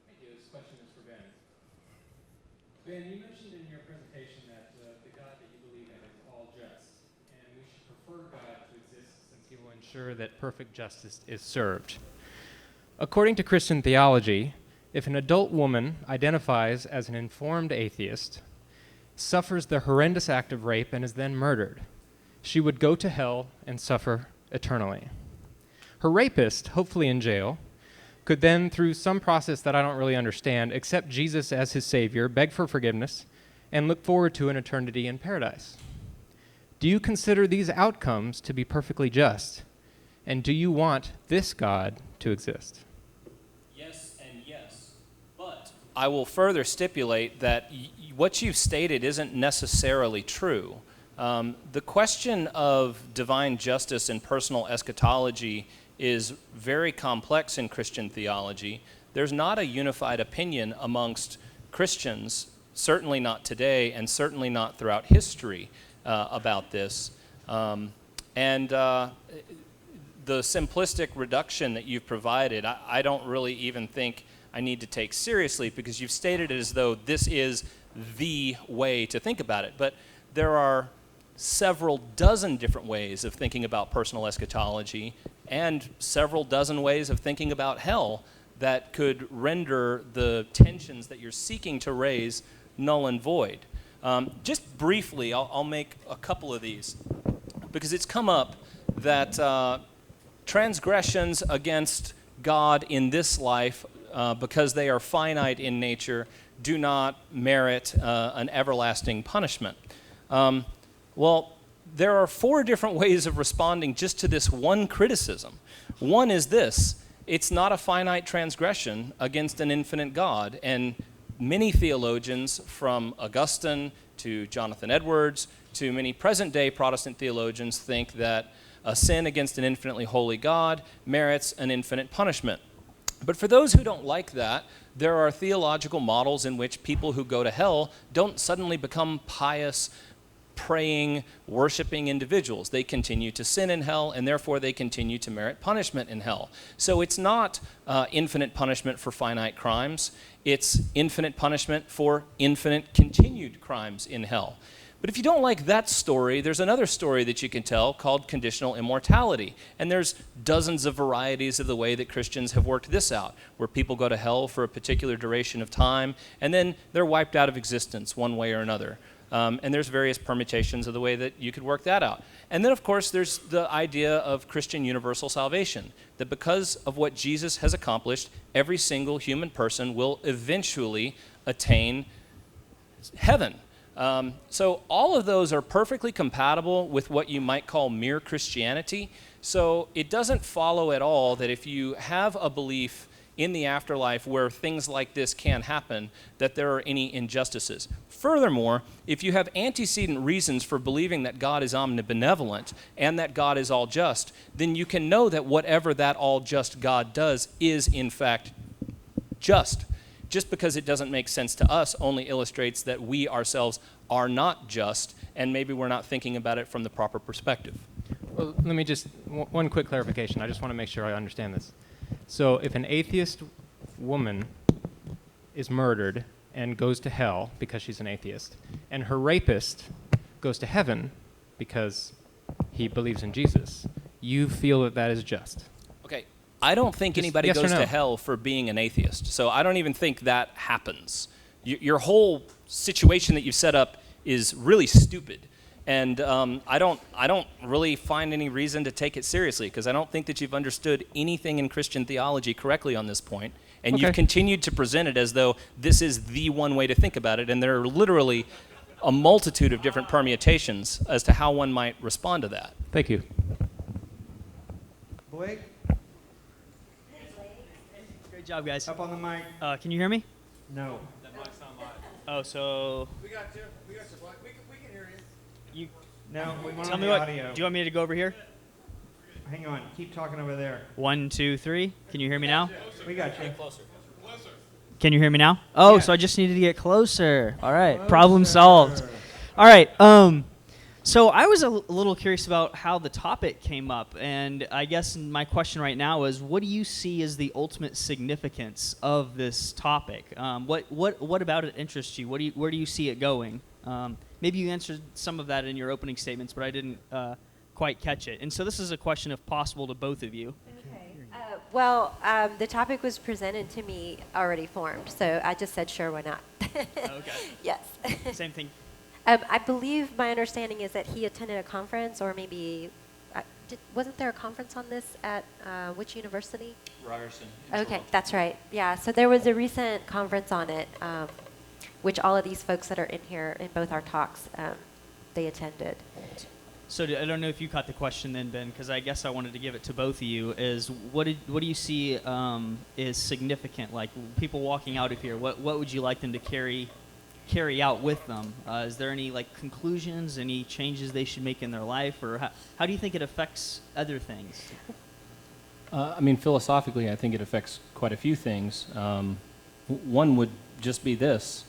Thank you. This question is for Ben. Ben, you mentioned in your presentation that the God that you believe in is all just, and we should prefer God to exist since he will ensure that perfect justice is served. According to Christian theology, if an adult woman identifies as an informed atheist, suffers the horrendous act of rape, and is then murdered, she would go to hell and suffer eternally. Her rapist, hopefully in jail, could then, through some process that I don't really understand, accept Jesus as his Savior, beg for forgiveness, and look forward to an eternity in paradise. Do you consider these outcomes to be perfectly just? And do you want this God to exist? Yes and yes, but I will further stipulate that what you've stated isn't necessarily true. The question of divine justice and personal eschatology is very complex in Christian theology. There's not a unified opinion amongst Christians, certainly not today and certainly not throughout history about this. The simplistic reduction that you've provided, I don't really even think I need to take seriously, because you've stated it as though this is the way to think about it. But there are several dozen different ways of thinking about personal eschatology and several dozen ways of thinking about hell that could render the tensions that you're seeking to raise null and void. Just briefly, I'll make a couple of these, because it's come up that transgressions against God in this life, because they are finite in nature, do not merit an everlasting punishment. Well, there are 4 different ways of responding just to this one criticism. One is this: it's not a finite transgression against an infinite God. And many theologians, from Augustine to Jonathan Edwards to many present-day Protestant theologians, think that a sin against an infinitely holy God merits an infinite punishment. But for those who don't like that, there are theological models in which people who go to hell don't suddenly become pious, praying, worshiping individuals. They continue to sin in hell, and therefore they continue to merit punishment in hell. So it's not infinite punishment for finite crimes. It's infinite punishment for infinite continued crimes in hell. But if you don't like that story, there's another story that you can tell called Conditional Immortality. And there's dozens of varieties of the way that Christians have worked this out, where people go to hell for a particular duration of time, and then they're wiped out of existence one way or another. And there's various permutations of the way that you could work that out. And then, of course, there's the idea of Christian universal salvation, that because of what Jesus has accomplished, every single human person will eventually attain heaven. So all of those are perfectly compatible with what you might call mere Christianity. So it doesn't follow at all that if you have a belief in the afterlife where things like this can happen, that there are any injustices. Furthermore, if you have antecedent reasons for believing that God is omnibenevolent and that God is all just, then you can know that whatever that all just God does is in fact just. Just because it doesn't make sense to us only illustrates that we ourselves are not just, and maybe we're not thinking about it from the proper perspective. Well, let me just, one quick clarification. I just want to make sure I understand this. So if an atheist woman is murdered and goes to hell because she's an atheist, and her rapist goes to heaven because he believes in Jesus, you feel that that is just? Okay, I don't think Just anybody yes or goes no? to hell for being an atheist. So I don't even think that happens. Your whole situation that you've set up is really stupid. And I don't really find any reason to take it seriously, because I don't think that you've understood anything in Christian theology correctly on this point. And Okay. you've continued to present it as though this is the one way to think about it. And there are literally a multitude of different permutations as to how one might respond to that. Thank you. Blake, Great job, guys. up on the mic. Can you hear me? No. Oh, so We got you. We can hear you. you No, we want tell me the what. audio. Do you want me to go over here? Hang on. Keep talking over there. 1, 2, 3. Can you hear me now? We got you. Can you hear me now? Oh, Yeah. so I just needed to get closer. All right, problem solved. All right. So I was a little curious about how the topic came up, and I guess my question right now is, what do you see as the ultimate significance of this topic? What about it interests you? Where do you see it going? Maybe you answered some of that in your opening statements, but I didn't quite catch it. And so this is a question, if possible, to both of you. Well, the topic was presented to me already formed, so I just said, sure, why not? Okay. Yes. Same thing. I believe my understanding is that he attended a conference, or maybe, wasn't there a conference on this at which university? Ryerson. Okay, that's right. Yeah, so there was a recent conference on it, which all of these folks that are in here in both our talks, they attended. So I don't know if you caught the question then, Ben, because I guess I wanted to give it to both of you. Is what do you see is significant? Like people walking out of here, what would you like them to carry out with them? Is there any like conclusions, any changes they should make in their life, or how do you think it affects other things? I mean, philosophically, I think it affects quite a few things. One would just be this.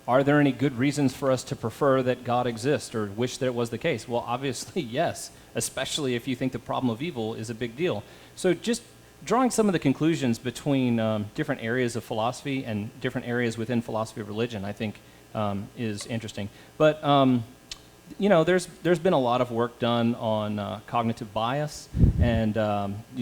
Are there any good reasons for us to prefer that God exists or wish that it was the case? Well, obviously, yes, especially if you think the problem of evil is a big deal. So just drawing some of the conclusions between different areas of philosophy and different areas within philosophy of religion, I think, is interesting. But, there's been a lot of work done on cognitive bias and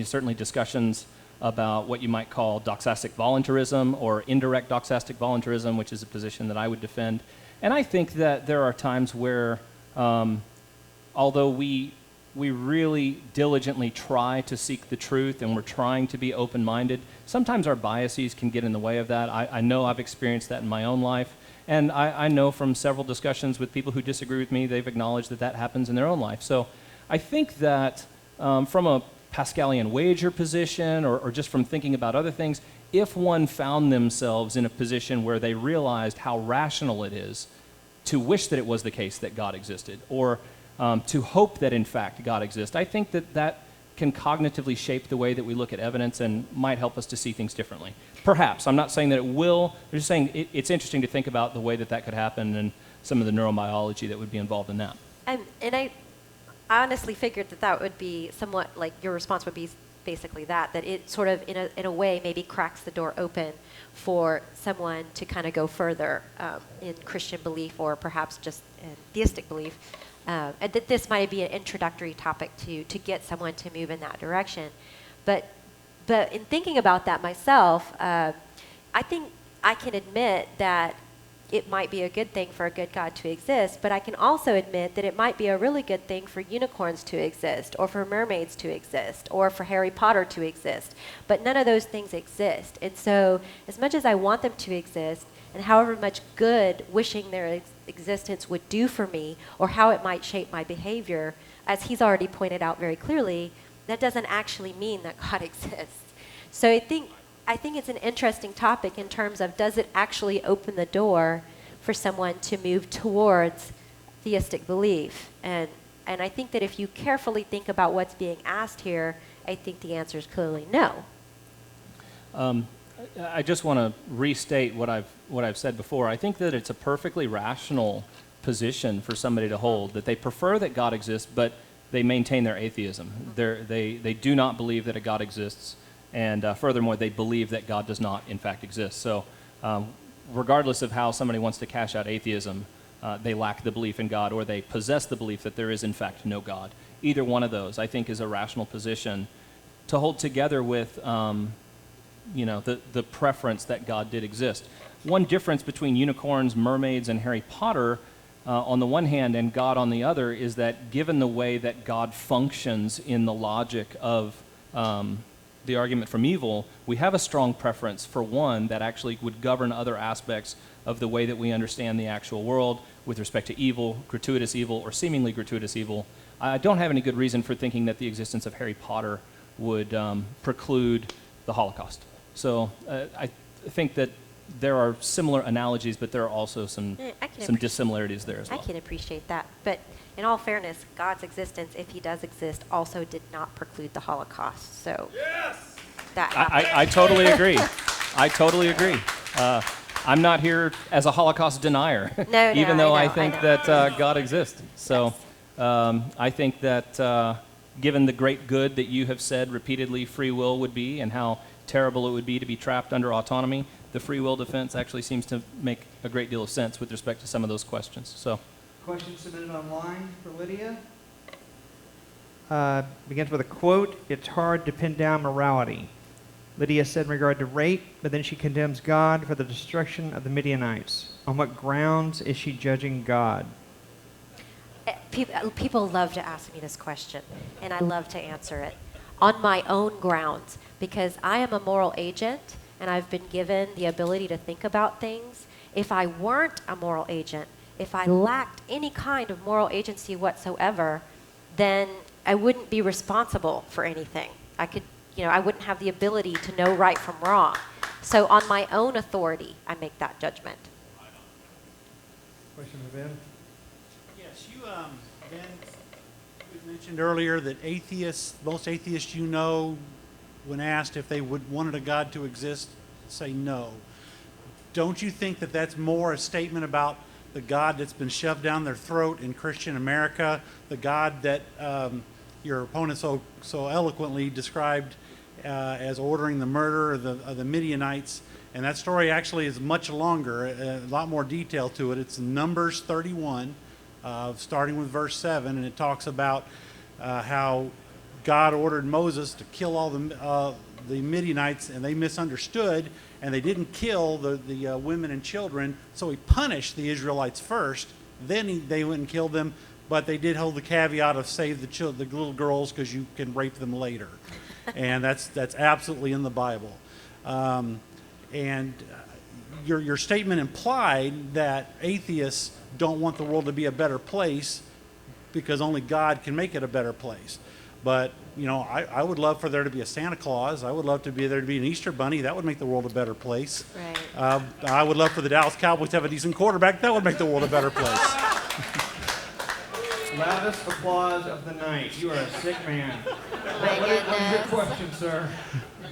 certainly discussions about what you might call doxastic voluntarism or indirect doxastic voluntarism, which is a position that I would defend. And I think that there are times where, although we really diligently try to seek the truth and we're trying to be open-minded, sometimes our biases can get in the way of that. I know I've experienced that in my own life. And I know from several discussions with people who disagree with me, they've acknowledged that that happens in their own life. So I think that from a Pascalian wager position or just from thinking about other things, if one found themselves in a position where they realized how rational it is to wish that it was the case that God existed or to hope that in fact God exists, I think that that can cognitively shape the way that we look at evidence and might help us to see things differently. Perhaps. I'm not saying that it will. I'm just saying it's interesting to think about the way that that could happen and some of the neurobiology that would be involved in that. And I honestly figured that would be somewhat like your response would be basically that it sort of in a way maybe cracks the door open for someone to kind of go further in Christian belief or perhaps just in theistic belief. And that this might be an introductory topic to get someone to move in that direction. But in thinking about that myself, I think I can admit that it might be a good thing for a good God to exist, but I can also admit that it might be a really good thing for unicorns to exist, or for mermaids to exist, or for Harry Potter to exist. But none of those things exist. And so as much as I want them to exist, and however much good wishing their existence would do for me, or how it might shape my behavior, as he's already pointed out very clearly, that doesn't actually mean that God exists. So I think it's an interesting topic in terms of, does it actually open the door for someone to move towards theistic belief? And I think that if you carefully think about what's being asked here, I think the answer is clearly no. I just want to restate what I've said before. I think that it's a perfectly rational position for somebody to hold, that they prefer that God exists, but they maintain their atheism. They do not believe that a God exists, and furthermore, they believe that God does not, in fact, exist. So regardless of how somebody wants to cash out atheism, they lack the belief in God, or they possess the belief that there is, in fact, no God. Either one of those, I think, is a rational position to hold together with the preference that God did exist. One difference between unicorns, mermaids, and Harry Potter on the one hand and God on the other is that given the way that God functions in the logic of the argument from evil, we have a strong preference for one that actually would govern other aspects of the way that we understand the actual world with respect to evil, gratuitous evil, or seemingly gratuitous evil. I don't have any good reason for thinking that the existence of Harry Potter would preclude the Holocaust. So I think that there are similar analogies, but there are also some dissimilarities there as well. I can appreciate that. But in all fairness, God's existence, if he does exist, also did not preclude the Holocaust. So that happened. I totally agree. I totally agree. I'm not here as a Holocaust denier, No, even though I know. think that God exists. So I think that given the great good that you have said repeatedly free will would be and how terrible it would be to be trapped under autonomy, the free will defense actually seems to make a great deal of sense with respect to some of those questions. So, Question submitted online for Lydia. Begins with a quote, "It's hard to pin down morality." Lydia said in regard to rape, but then she condemns God for the destruction of the Midianites. On what grounds is she judging God? People love to ask me this question, and I love to answer it on my own grounds, because I am a moral agent, and I've been given the ability to think about things. If I weren't a moral agent, if I lacked any kind of moral agency whatsoever, then I wouldn't be responsible for anything. I wouldn't have the ability to know right from wrong. So on my own authority, I make that judgment. Question for Ben. Yes, Ben, you mentioned earlier that most atheists you know, when asked if they wanted a God to exist, say no. Don't you think that that's more a statement about the God that's been shoved down their throat in Christian America, the God that your opponent so eloquently described as ordering the murder of the Midianites? And that story actually is much longer, a lot more detail to it. It's Numbers 31, starting with verse 7, and it talks about how God ordered Moses to kill all the Midianites, and they misunderstood, and they didn't kill the women and children, so he punished the Israelites first, then they went and killed them, but they did hold the caveat of save the little girls because you can rape them later. And that's absolutely in the Bible. And your statement implied that atheists don't want the world to be a better place because only God can make it a better place. But, I would love for there to be a Santa Claus. I would love there to be an Easter Bunny. That would make the world a better place. Right. I would love for the Dallas Cowboys to have a decent quarterback. That would make the world a better place. Loudest applause of the night. You are a sick man. My What is your goodness. question, sir?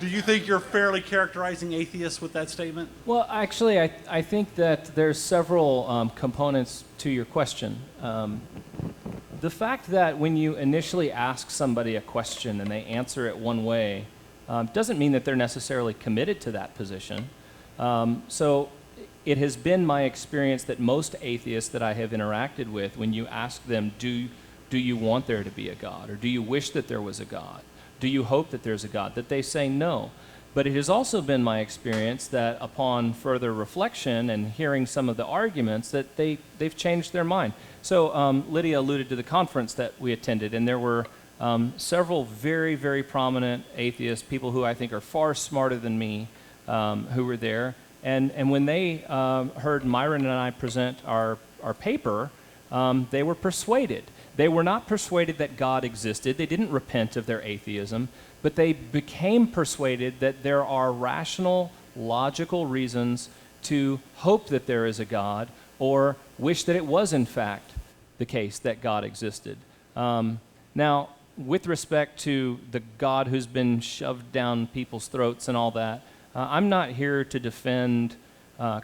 Do you think you're fairly characterizing atheists with that statement? well, actually, I think that there's several components to your question. The fact that when you initially ask somebody a question and they answer it one way doesn't mean that they're necessarily committed to that position. So it has been my experience that most atheists that I have interacted with, when you ask them, do you want there to be a God? Or do you wish that there was a God? Do you hope that there's a God? That they say no. But it has also been my experience that upon further reflection and hearing some of the arguments, that they've changed their mind. So Lydia alluded to the conference that we attended, and there were several very, very prominent atheists, people who I think are far smarter than me, who were there. And when they heard Myron and I present our paper, they were persuaded. They were not persuaded that God existed. They didn't repent of their atheism, but they became persuaded that there are rational, logical reasons to hope that there is a God or wish that it was, in fact, the case that God existed. Now, with respect to the God who's been shoved down people's throats and all that, I'm not here to defend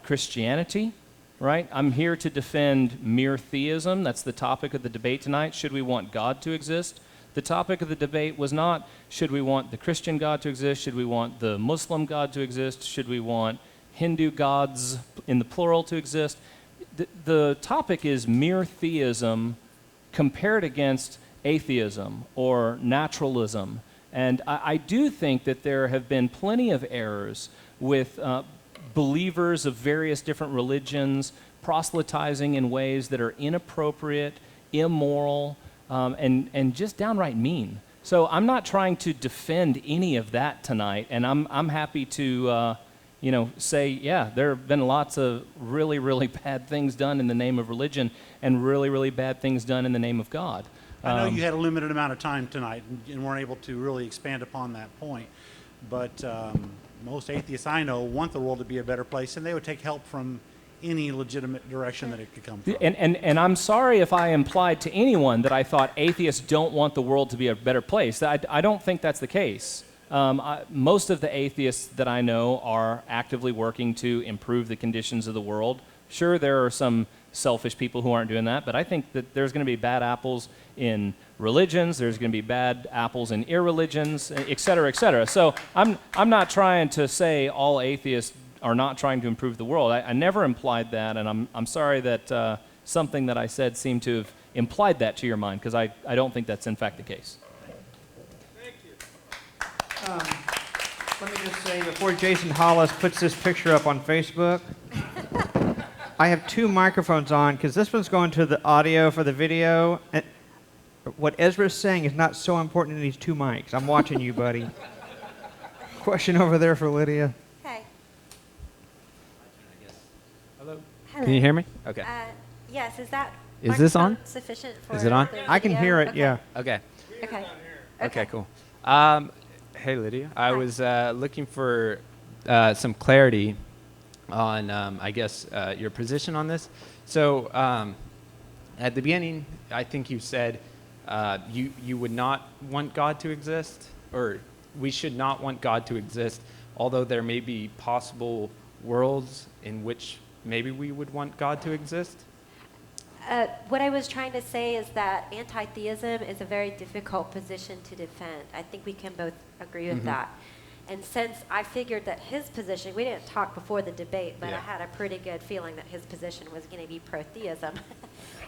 Christianity. right? I'm here to defend mere theism. That's the topic of the debate tonight. Should we want God to exist? The topic of the debate was not, should we want the Christian God to exist? Should we want the Muslim God to exist? Should we want Hindu gods in the plural to exist? The topic is mere theism compared against atheism or naturalism. And I do think that there have been plenty of errors with believers of various different religions proselytizing in ways that are inappropriate, immoral, and just downright mean. So I'm not trying to defend any of that tonight, and I'm happy to say, yeah, there have been lots of really, really bad things done in the name of religion and really, really bad things done in the name of God. I know you had a limited amount of time tonight and weren't able to really expand upon that point, but most atheists I know want the world to be a better place, and they would take help from any legitimate direction that it could come from. And I'm sorry if I implied to anyone that I thought atheists don't want the world to be a better place. I don't think that's the case. Most of the atheists that I know are actively working to improve the conditions of the world. Sure, there are some selfish people who aren't doing that, but I think that there's going to be bad apples in religions, there's going to be bad apples in irreligions, et cetera, et cetera. So I'm not trying to say all atheists are not trying to improve the world. I never implied that, and I'm sorry that something that I said seemed to have implied that to your mind, because I don't think that's in fact the case. Let me just say, before Jason Hollis puts this picture up on Facebook, I have two microphones on because this one's going to the audio for the video. And what Ezra's saying is not so important in these two mics. I'm watching you, buddy. Question over there for Lydia. Hey. Hello. Hello. Can you hear me? Okay. Yes, is that Is this on? microphone sufficient for Is it on? the I can video? hear it, Okay. yeah. Okay. Okay. Okay, cool. Hey, Lydia. I was looking for some clarity on, your position on this. So at the beginning, I think you said you would not want God to exist, or we should not want God to exist, although there may be possible worlds in which maybe we would want God to exist. What I was trying to say is that anti-theism is a very difficult position to defend. I think we can both agree with that. And since I figured that his position, we didn't talk before the debate, but I had a pretty good feeling that his position was going to be pro-theism.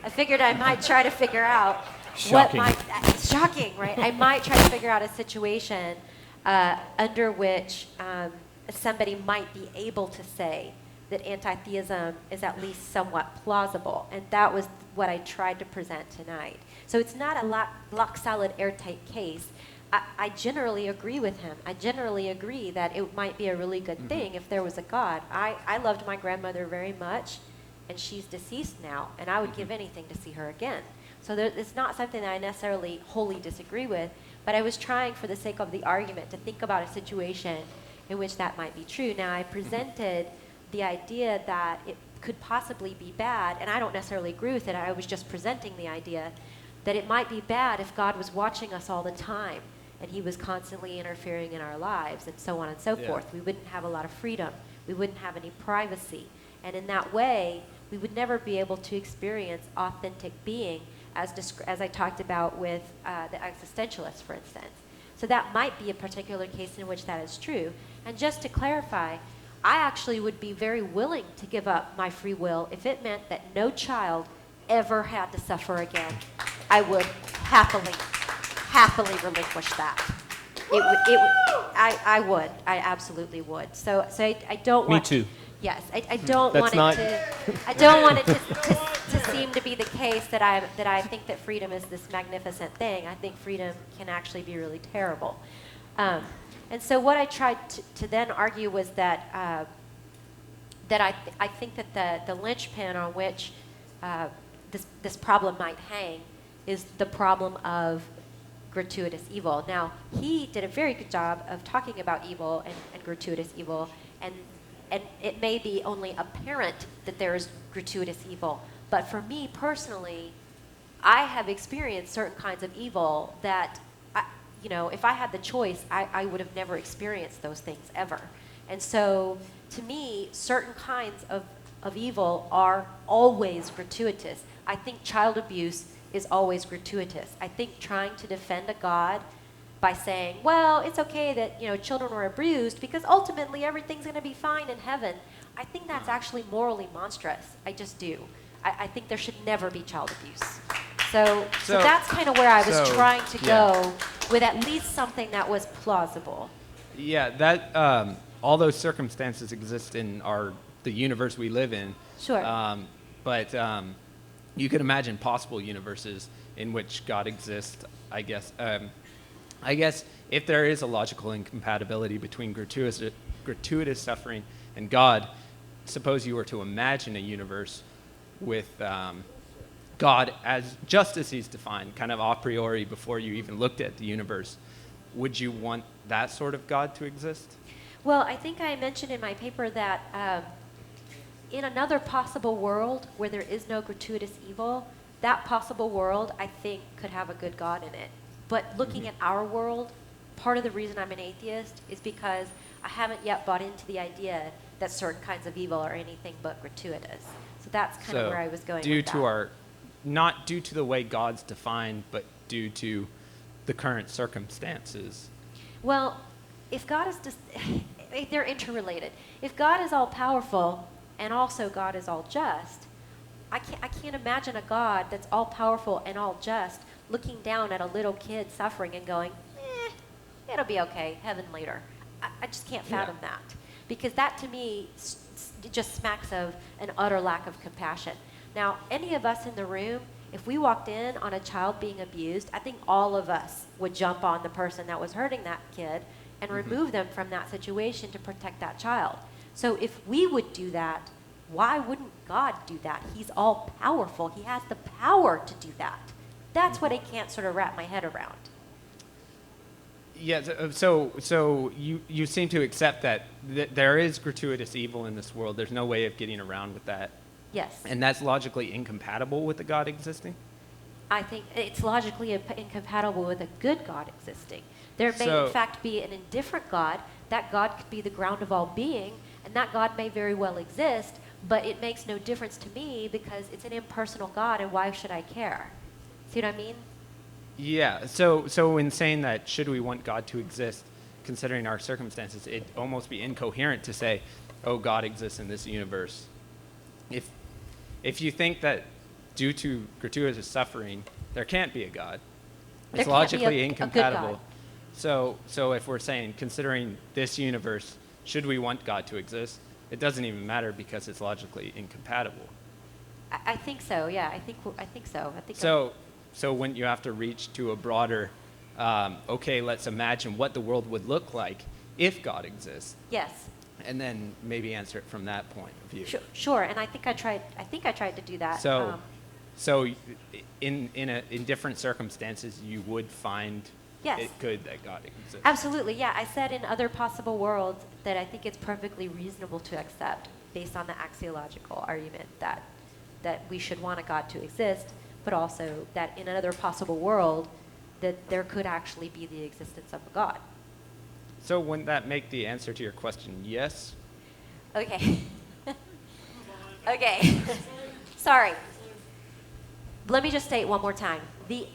I figured I might try to figure out it's shocking, right? I might try to figure out a situation under which somebody might be able to say that anti-theism is at least somewhat plausible. And that was what I tried to present tonight. So it's not a lock solid, airtight case. I generally agree with him. I generally agree that it might be a really good thing if there was a God. I loved my grandmother very much, and she's deceased now, and I would give anything to see her again. So it's not something that I necessarily wholly disagree with, but I was trying, for the sake of the argument, to think about a situation in which that might be true. Now, I presented the idea that it could possibly be bad, and I don't necessarily agree with it. I was just presenting the idea that it might be bad if God was watching us all the time and he was constantly interfering in our lives and so on and so forth. We wouldn't have a lot of freedom. We wouldn't have any privacy. And in that way, we would never be able to experience authentic being as I talked about with the existentialists, for instance. So that might be a particular case in which that is true. And just to clarify, I actually would be very willing to give up my free will if it meant that no child ever had to suffer again. I would happily relinquish that. I would. I absolutely would. So I don't want. Me too. Yes, I don't That's want not- it to. I don't want it to seem to be the case that I think that freedom is this magnificent thing. I think freedom can actually be really terrible. And so what I tried to then argue was that I think that the linchpin on which this problem might hang is the problem of gratuitous evil. Now, he did a very good job of talking about evil and gratuitous evil, and it may be only apparent that there is gratuitous evil. But for me personally, I have experienced certain kinds of evil that, if I had the choice, I would have never experienced those things ever. And so, to me, certain kinds of of evil are always gratuitous. I think child abuse is always gratuitous. I think trying to defend a God by saying, well, it's okay that, children were abused because ultimately everything's going to be fine in heaven, I think that's actually morally monstrous. I just do. I think there should never be child abuse. So that's kind of where I was trying to go with at least something that was plausible. Yeah, that all those circumstances exist in the universe we live in. Sure. But you could imagine possible universes in which God exists, I guess. I guess if there is a logical incompatibility between gratuitous suffering and God, suppose you were to imagine a universe with God just as he's defined, kind of a priori before you even looked at the universe, would you want that sort of God to exist? Well, I think I mentioned in my paper that in another possible world where there is no gratuitous evil, that possible world, I think, could have a good God in it. But looking at our world, part of the reason I'm an atheist is because I haven't yet bought into the idea that certain kinds of evil are anything but gratuitous. So that's kind of where I was going with that. Not due to the way God's defined, but due to the current circumstances. Well, if God is they're interrelated. If God is all powerful and also God is all just, I can't imagine a God that's all powerful and all just looking down at a little kid suffering and going, it'll be okay, heaven later. I just can't fathom that. Because that to me just smacks of an utter lack of compassion. Now, any of us in the room, if we walked in on a child being abused, I think all of us would jump on the person that was hurting that kid and remove them from that situation to protect that child. So if we would do that, why wouldn't God do that? He's all powerful. He has the power to do that. That's what I can't sort of wrap my head around. Yeah, so you seem to accept that there is gratuitous evil in this world. There's no way of getting around with that. Yes. And that's logically incompatible with the God existing? I think it's logically incompatible with a good God existing. There may, in fact, be an indifferent God. That God could be the ground of all being, and that God may very well exist, but it makes no difference to me because it's an impersonal God, and why should I care? See what I mean? Yeah, so in saying that, should we want God to exist, considering our circumstances, it'd almost be incoherent to say, oh, God exists in this universe. If you think that due to gratuitous suffering, there can't be a God, it's logically incompatible. So if we're saying, considering this universe, should we want God to exist, it doesn't even matter because it's logically incompatible. I think so, yeah. I think so. So wouldn't you have to reach to a broader, okay, let's imagine what the world would look like if God exists? Yes. And then maybe answer it from that point of view. Sure, and I think I tried to do that. So in different circumstances, you would find it good that God exists. Absolutely, yeah. I said in other possible worlds that I think it's perfectly reasonable to accept based on the axiological argument that we should want a God to exist, but also that in another possible world that there could actually be the existence of a God. So wouldn't that make the answer to your question yes? Okay. Okay. Sorry. Let me just say it one more time. The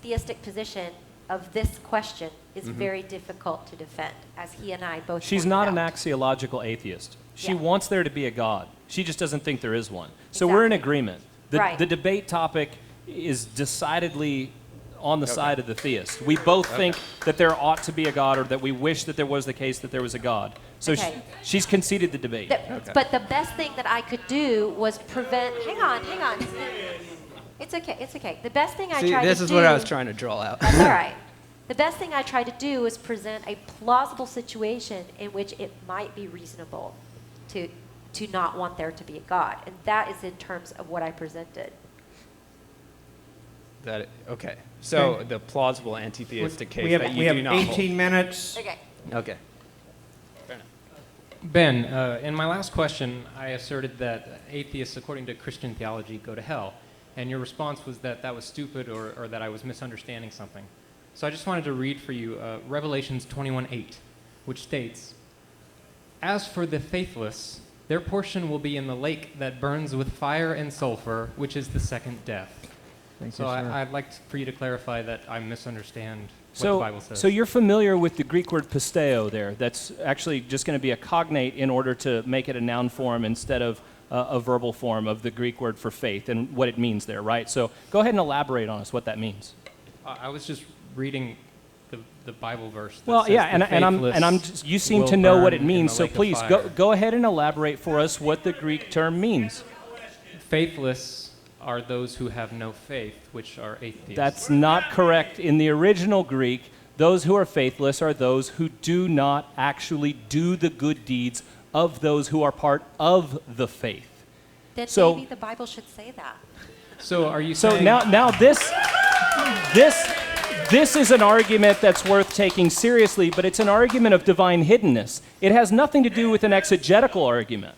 theistic position of this question is very difficult to defend, as he and I both She's pointed not out. an axiological atheist. She Yeah. wants there to be a God. She just doesn't think there is one. So Exactly. we're in agreement. Right. The debate topic is decidedly on the side of the theist. We both think that there ought to be a God, or that we wish that there was the case that there was a God. So she's conceded the debate. But the best thing that I could do was prevent. Hang on. It's okay. The best thing I tried to do. This is what I was trying to draw out. That's all right. The best thing I tried to do was present a plausible situation in which it might be reasonable to not want there to be a God, and that is in terms of what I presented. Okay. So the plausible anti-theistic case that you do not We hold. have 18 minutes. Okay. Ben, in my last question, I asserted that atheists, according to Christian theology, go to hell. And your response was that that was stupid or that I was misunderstanding something. So I just wanted to read for you Revelations 21:8, which states, "As for the faithless, their portion will be in the lake that burns with fire and sulfur, which is the second death. So I'd like for you to clarify that I misunderstand what the Bible says. So you're familiar with the Greek word pisteo there. That's actually just going to be a cognate in order to make it a noun form instead of a verbal form of the Greek word for faith and what it means there, right? So go ahead and elaborate on us what that means. I was just reading the Bible verse. That Well, says yeah, the and I'm just, you seem will to know what burn it in means, the so lake of please fire. go ahead and elaborate for us what the Greek term means. Faithless are those who have no faith, which are atheists. That's not correct. In the original Greek, those who are faithless are those who do not actually do the good deeds of those who are part of the faith. Then So- maybe the Bible should say that. So are you So saying... now this is an argument that's worth taking seriously, but it's an argument of divine hiddenness. It has nothing to do with an exegetical argument.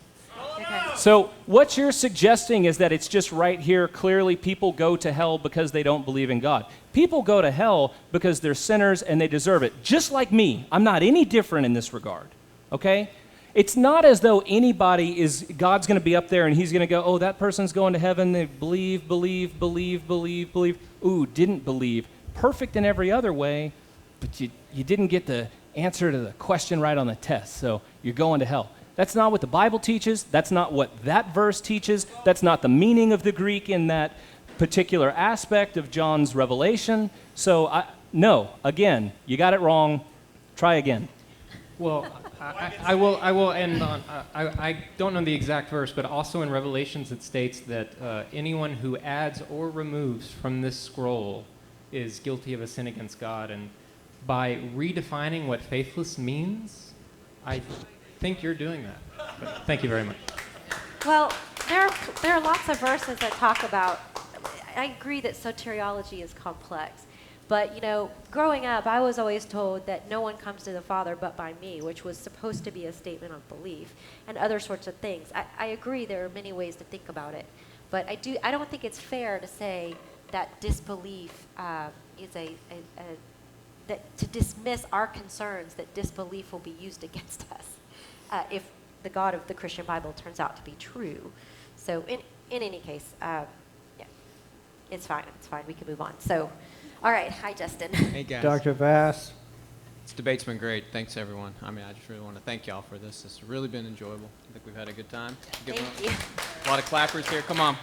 Okay. So what you're suggesting is that it's just right here, clearly people go to hell because they don't believe in God. People go to hell because they're sinners and they deserve it. Just like me. I'm not any different in this regard. Okay? It's not as though God's going to be up there and he's going to go, oh, that person's going to heaven. They believe. Ooh, didn't believe. Perfect in every other way, but you didn't get the answer to the question right on the test, so you're going to hell. That's not what the Bible teaches. That's not what that verse teaches. That's not the meaning of the Greek in that particular aspect of John's revelation. So, no, again, you got it wrong. Try again. Well, I will end on, I don't know the exact verse, but also in Revelations it states that anyone who adds or removes from this scroll is guilty of a sin against God. And by redefining what faithless means, I think you're doing that. But thank you very much. Well, there are lots of verses that talk about, I agree that soteriology is complex. But, you know, growing up, I was always told that no one comes to the Father but by me, which was supposed to be a statement of belief, and other sorts of things. I agree there are many ways to think about it. But I don't think it's fair to say that disbelief is that to dismiss our concerns that disbelief will be used against us if the God of the Christian Bible turns out to be true. So in any case, yeah, it's fine. We can move on. So, all right. Hi, Justin. Hey, guys. Dr. Vass. This debate's been great. Thanks, everyone. I mean, I just really want to thank y'all for this. It's really been enjoyable. I think we've had a good time. Thank you. A lot of clappers here. Come on.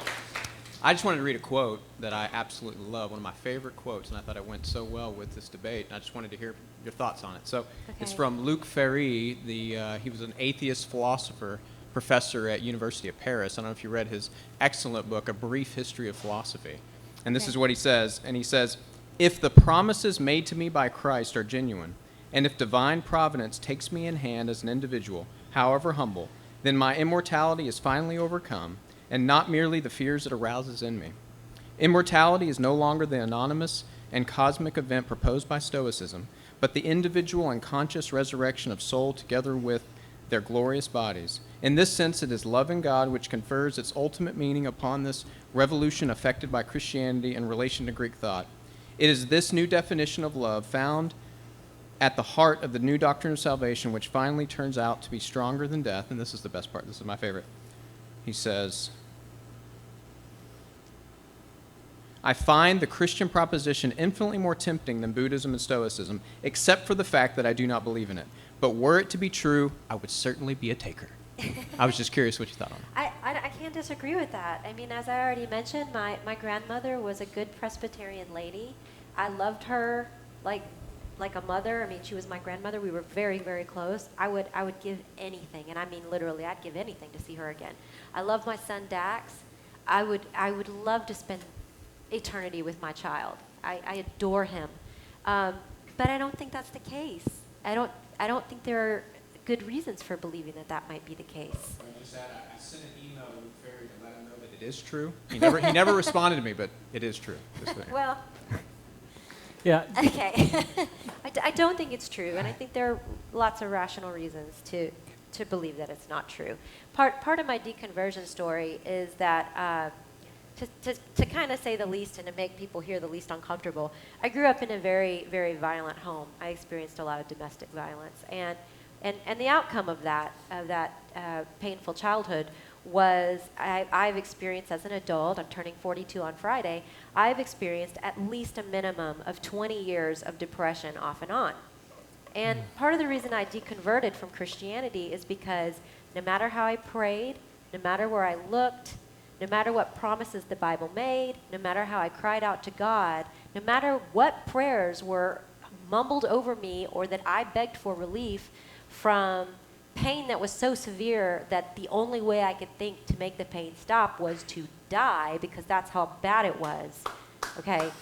I just wanted to read a quote that I absolutely love, one of my favorite quotes, and I thought it went so well with this debate, and I just wanted to hear your thoughts on it. So it's from Luc Ferry. He was an atheist philosopher, professor at University of Paris. I don't know if you read his excellent book, A Brief History of Philosophy. And this is what he says, and he says, "If the promises made to me by Christ are genuine, and if divine providence takes me in hand as an individual, however humble, then my immortality is finally overcome, and not merely the fears it arouses in me. Immortality is no longer the anonymous and cosmic event proposed by Stoicism, but the individual and conscious resurrection of soul together with their glorious bodies. In this sense, it is love in God which confers its ultimate meaning upon this revolution affected by Christianity in relation to Greek thought. It is this new definition of love found at the heart of the new doctrine of salvation which finally turns out to be stronger than death," and this is the best part, this is my favorite. He says, "I find the Christian proposition infinitely more tempting than Buddhism and Stoicism, except for the fact that I do not believe in it. But were it to be true, I would certainly be a taker." I was just curious what you thought on it. I can't disagree with that. I mean, as I already mentioned, my grandmother was a good Presbyterian lady. I loved her like a mother. I mean, she was my grandmother. We were very, very close. I would give anything, and I mean literally, I'd give anything to see her again. I love my son Dax. I would love to spend eternity with my child. I adore him, but I don't think that's the case. I don't think there are good reasons for believing that might be the case. I sent an email to Luke Ferry to let him know that it is true. He never responded to me, but it is true. Well, Yeah. okay. I don't think it's true, and I think there are lots of rational reasons to believe that it's not true. Part of my deconversion story is that, to kind of say the least and to make people hear the least uncomfortable, I grew up in a very, very violent home. I experienced a lot of domestic violence, and And the outcome of that painful childhood was I've experienced as an adult, I'm turning 42 on Friday, I've experienced at least a minimum of 20 years of depression off and on. And part of the reason I deconverted from Christianity is because no matter how I prayed, no matter where I looked, no matter what promises the Bible made, no matter how I cried out to God, no matter what prayers were mumbled over me or that I begged for relief from pain that was so severe that the only way I could think to make the pain stop was to die, because that's how bad it was, okay?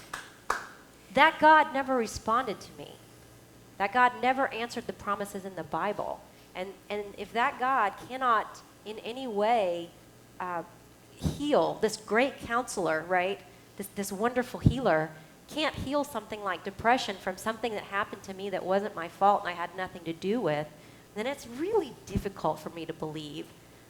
That God never responded to me. That God never answered the promises in the Bible. And if that God cannot in any way heal, this great counselor, right, this wonderful healer, can't heal something like depression from something that happened to me that wasn't my fault and I had nothing to do with, then it's really difficult for me to believe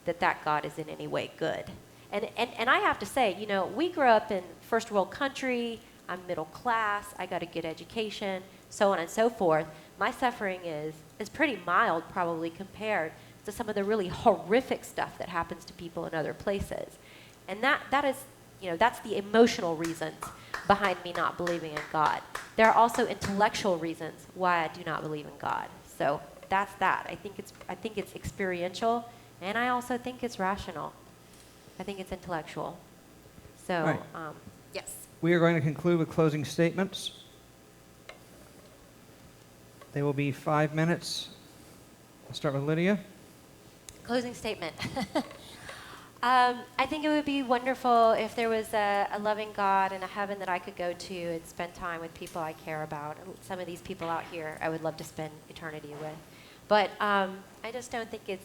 that that God is in any way good. And I have to say, you know, we grew up in first world country, I'm middle class, I got a good education, so on and so forth. My suffering is pretty mild probably compared to some of the really horrific stuff that happens to people in other places. And that is, you know, that's the emotional reasons behind me not believing in God. There are also intellectual reasons why I do not believe in God. So that's that. I think it's experiential, and I also think it's rational. I think it's intellectual. So, Right. yes. We are going to conclude with closing statements. They will be 5 minutes. I'll start with Lydia. Closing statement. I think it would be wonderful if there was a loving God and a heaven that I could go to and spend time with people I care about. Some of these people out here I would love to spend eternity with. But I just don't think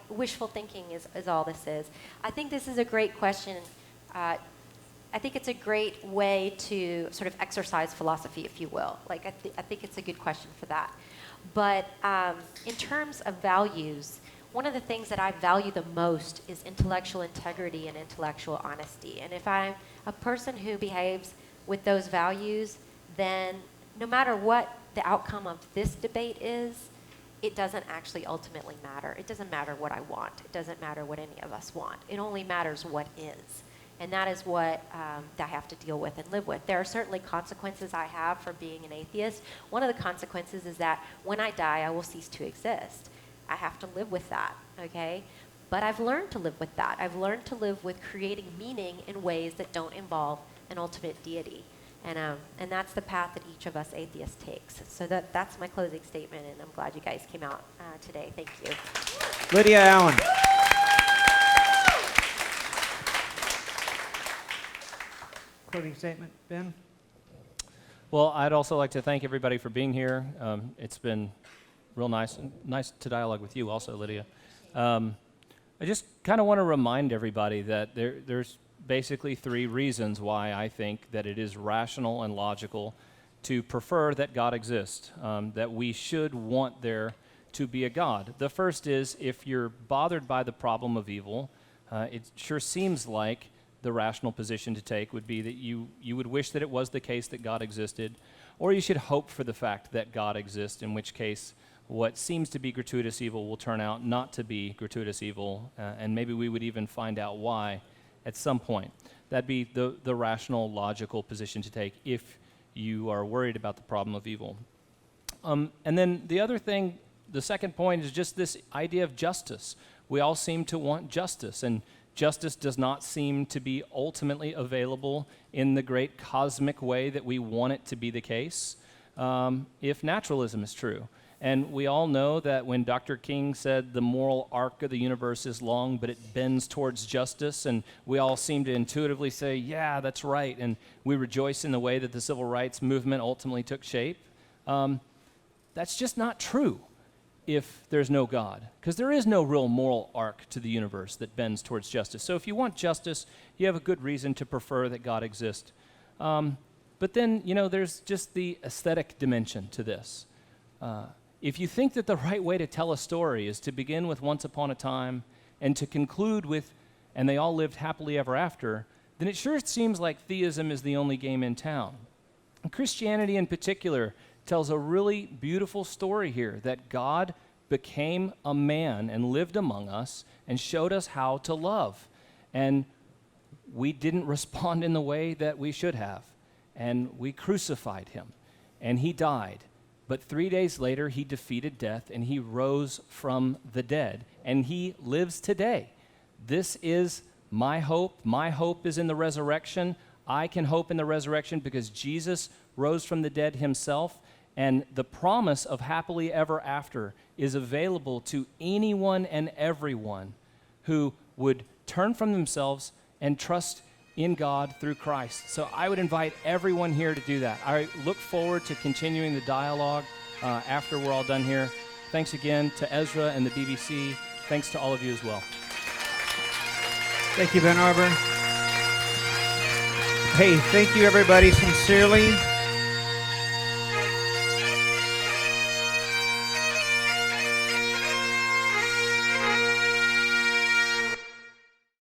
wishful thinking is all this is. I think this is a great question. I think it's a great way to sort of exercise philosophy, if you will. Like, I think it's a good question for that. But in terms of values, one of the things that I value the most is intellectual integrity and intellectual honesty. And if I'm a person who behaves with those values, then no matter what the outcome of this debate is, it doesn't actually ultimately matter. It doesn't matter what I want. It doesn't matter what any of us want. It only matters what is. And that is what I have to deal with and live with. There are certainly consequences I have for being an atheist. One of the consequences is that when I die, I will cease to exist. I have to live with that, okay? But I've learned to live with that. I've learned to live with creating meaning in ways that don't involve an ultimate deity. And that's the path that each of us atheists takes. So that's my closing statement, and I'm glad you guys came out today. Thank you. Lydia Allan. Closing statement, Ben? Well, I'd also like to thank everybody for being here. It's been real nice to dialogue with you also, Lydia. I just kind of want to remind everybody that there's basically 3 reasons why I think that it is rational and logical to prefer that God exists, that we should want there to be a God. The first is, if you're bothered by the problem of evil, it sure seems like the rational position to take would be that you would wish that it was the case that God existed, or you should hope for the fact that God exists, in which case what seems to be gratuitous evil will turn out not to be gratuitous evil, and maybe we would even find out why at some point. That'd be the rational, logical position to take if you are worried about the problem of evil. And then the other thing, the second point, is just this idea of justice. We all seem to want justice, and justice does not seem to be ultimately available in the great cosmic way that we want it to be the case, if naturalism is true. And we all know that when Dr. King said the moral arc of the universe is long, but it bends towards justice, and we all seem to intuitively say, yeah, that's right, and we rejoice in the way that the civil rights movement ultimately took shape. That's just not true if there's no God, because there is no real moral arc to the universe that bends towards justice. So if you want justice, you have a good reason to prefer that God exists. But then, there's just the aesthetic dimension to this. If you think that the right way to tell a story is to begin with once upon a time and to conclude with, and they all lived happily ever after, then it sure seems like theism is the only game in town. And Christianity in particular tells a really beautiful story here, that God became a man and lived among us and showed us how to love. And we didn't respond in the way that we should have. And we crucified him. And he died. But 3 days later, he defeated death and he rose from the dead. And he lives today. This is my hope. My hope is in the resurrection. I can hope in the resurrection because Jesus rose from the dead himself. And the promise of happily ever after is available to anyone and everyone who would turn from themselves and trust in God through Christ. So I would invite everyone here to do that. I look forward to continuing the dialogue after we're all done here. Thanks again to Ezra and the BBC. Thanks to all of you as well. Thank you, Ben Arbour. Hey, thank you, everybody, sincerely.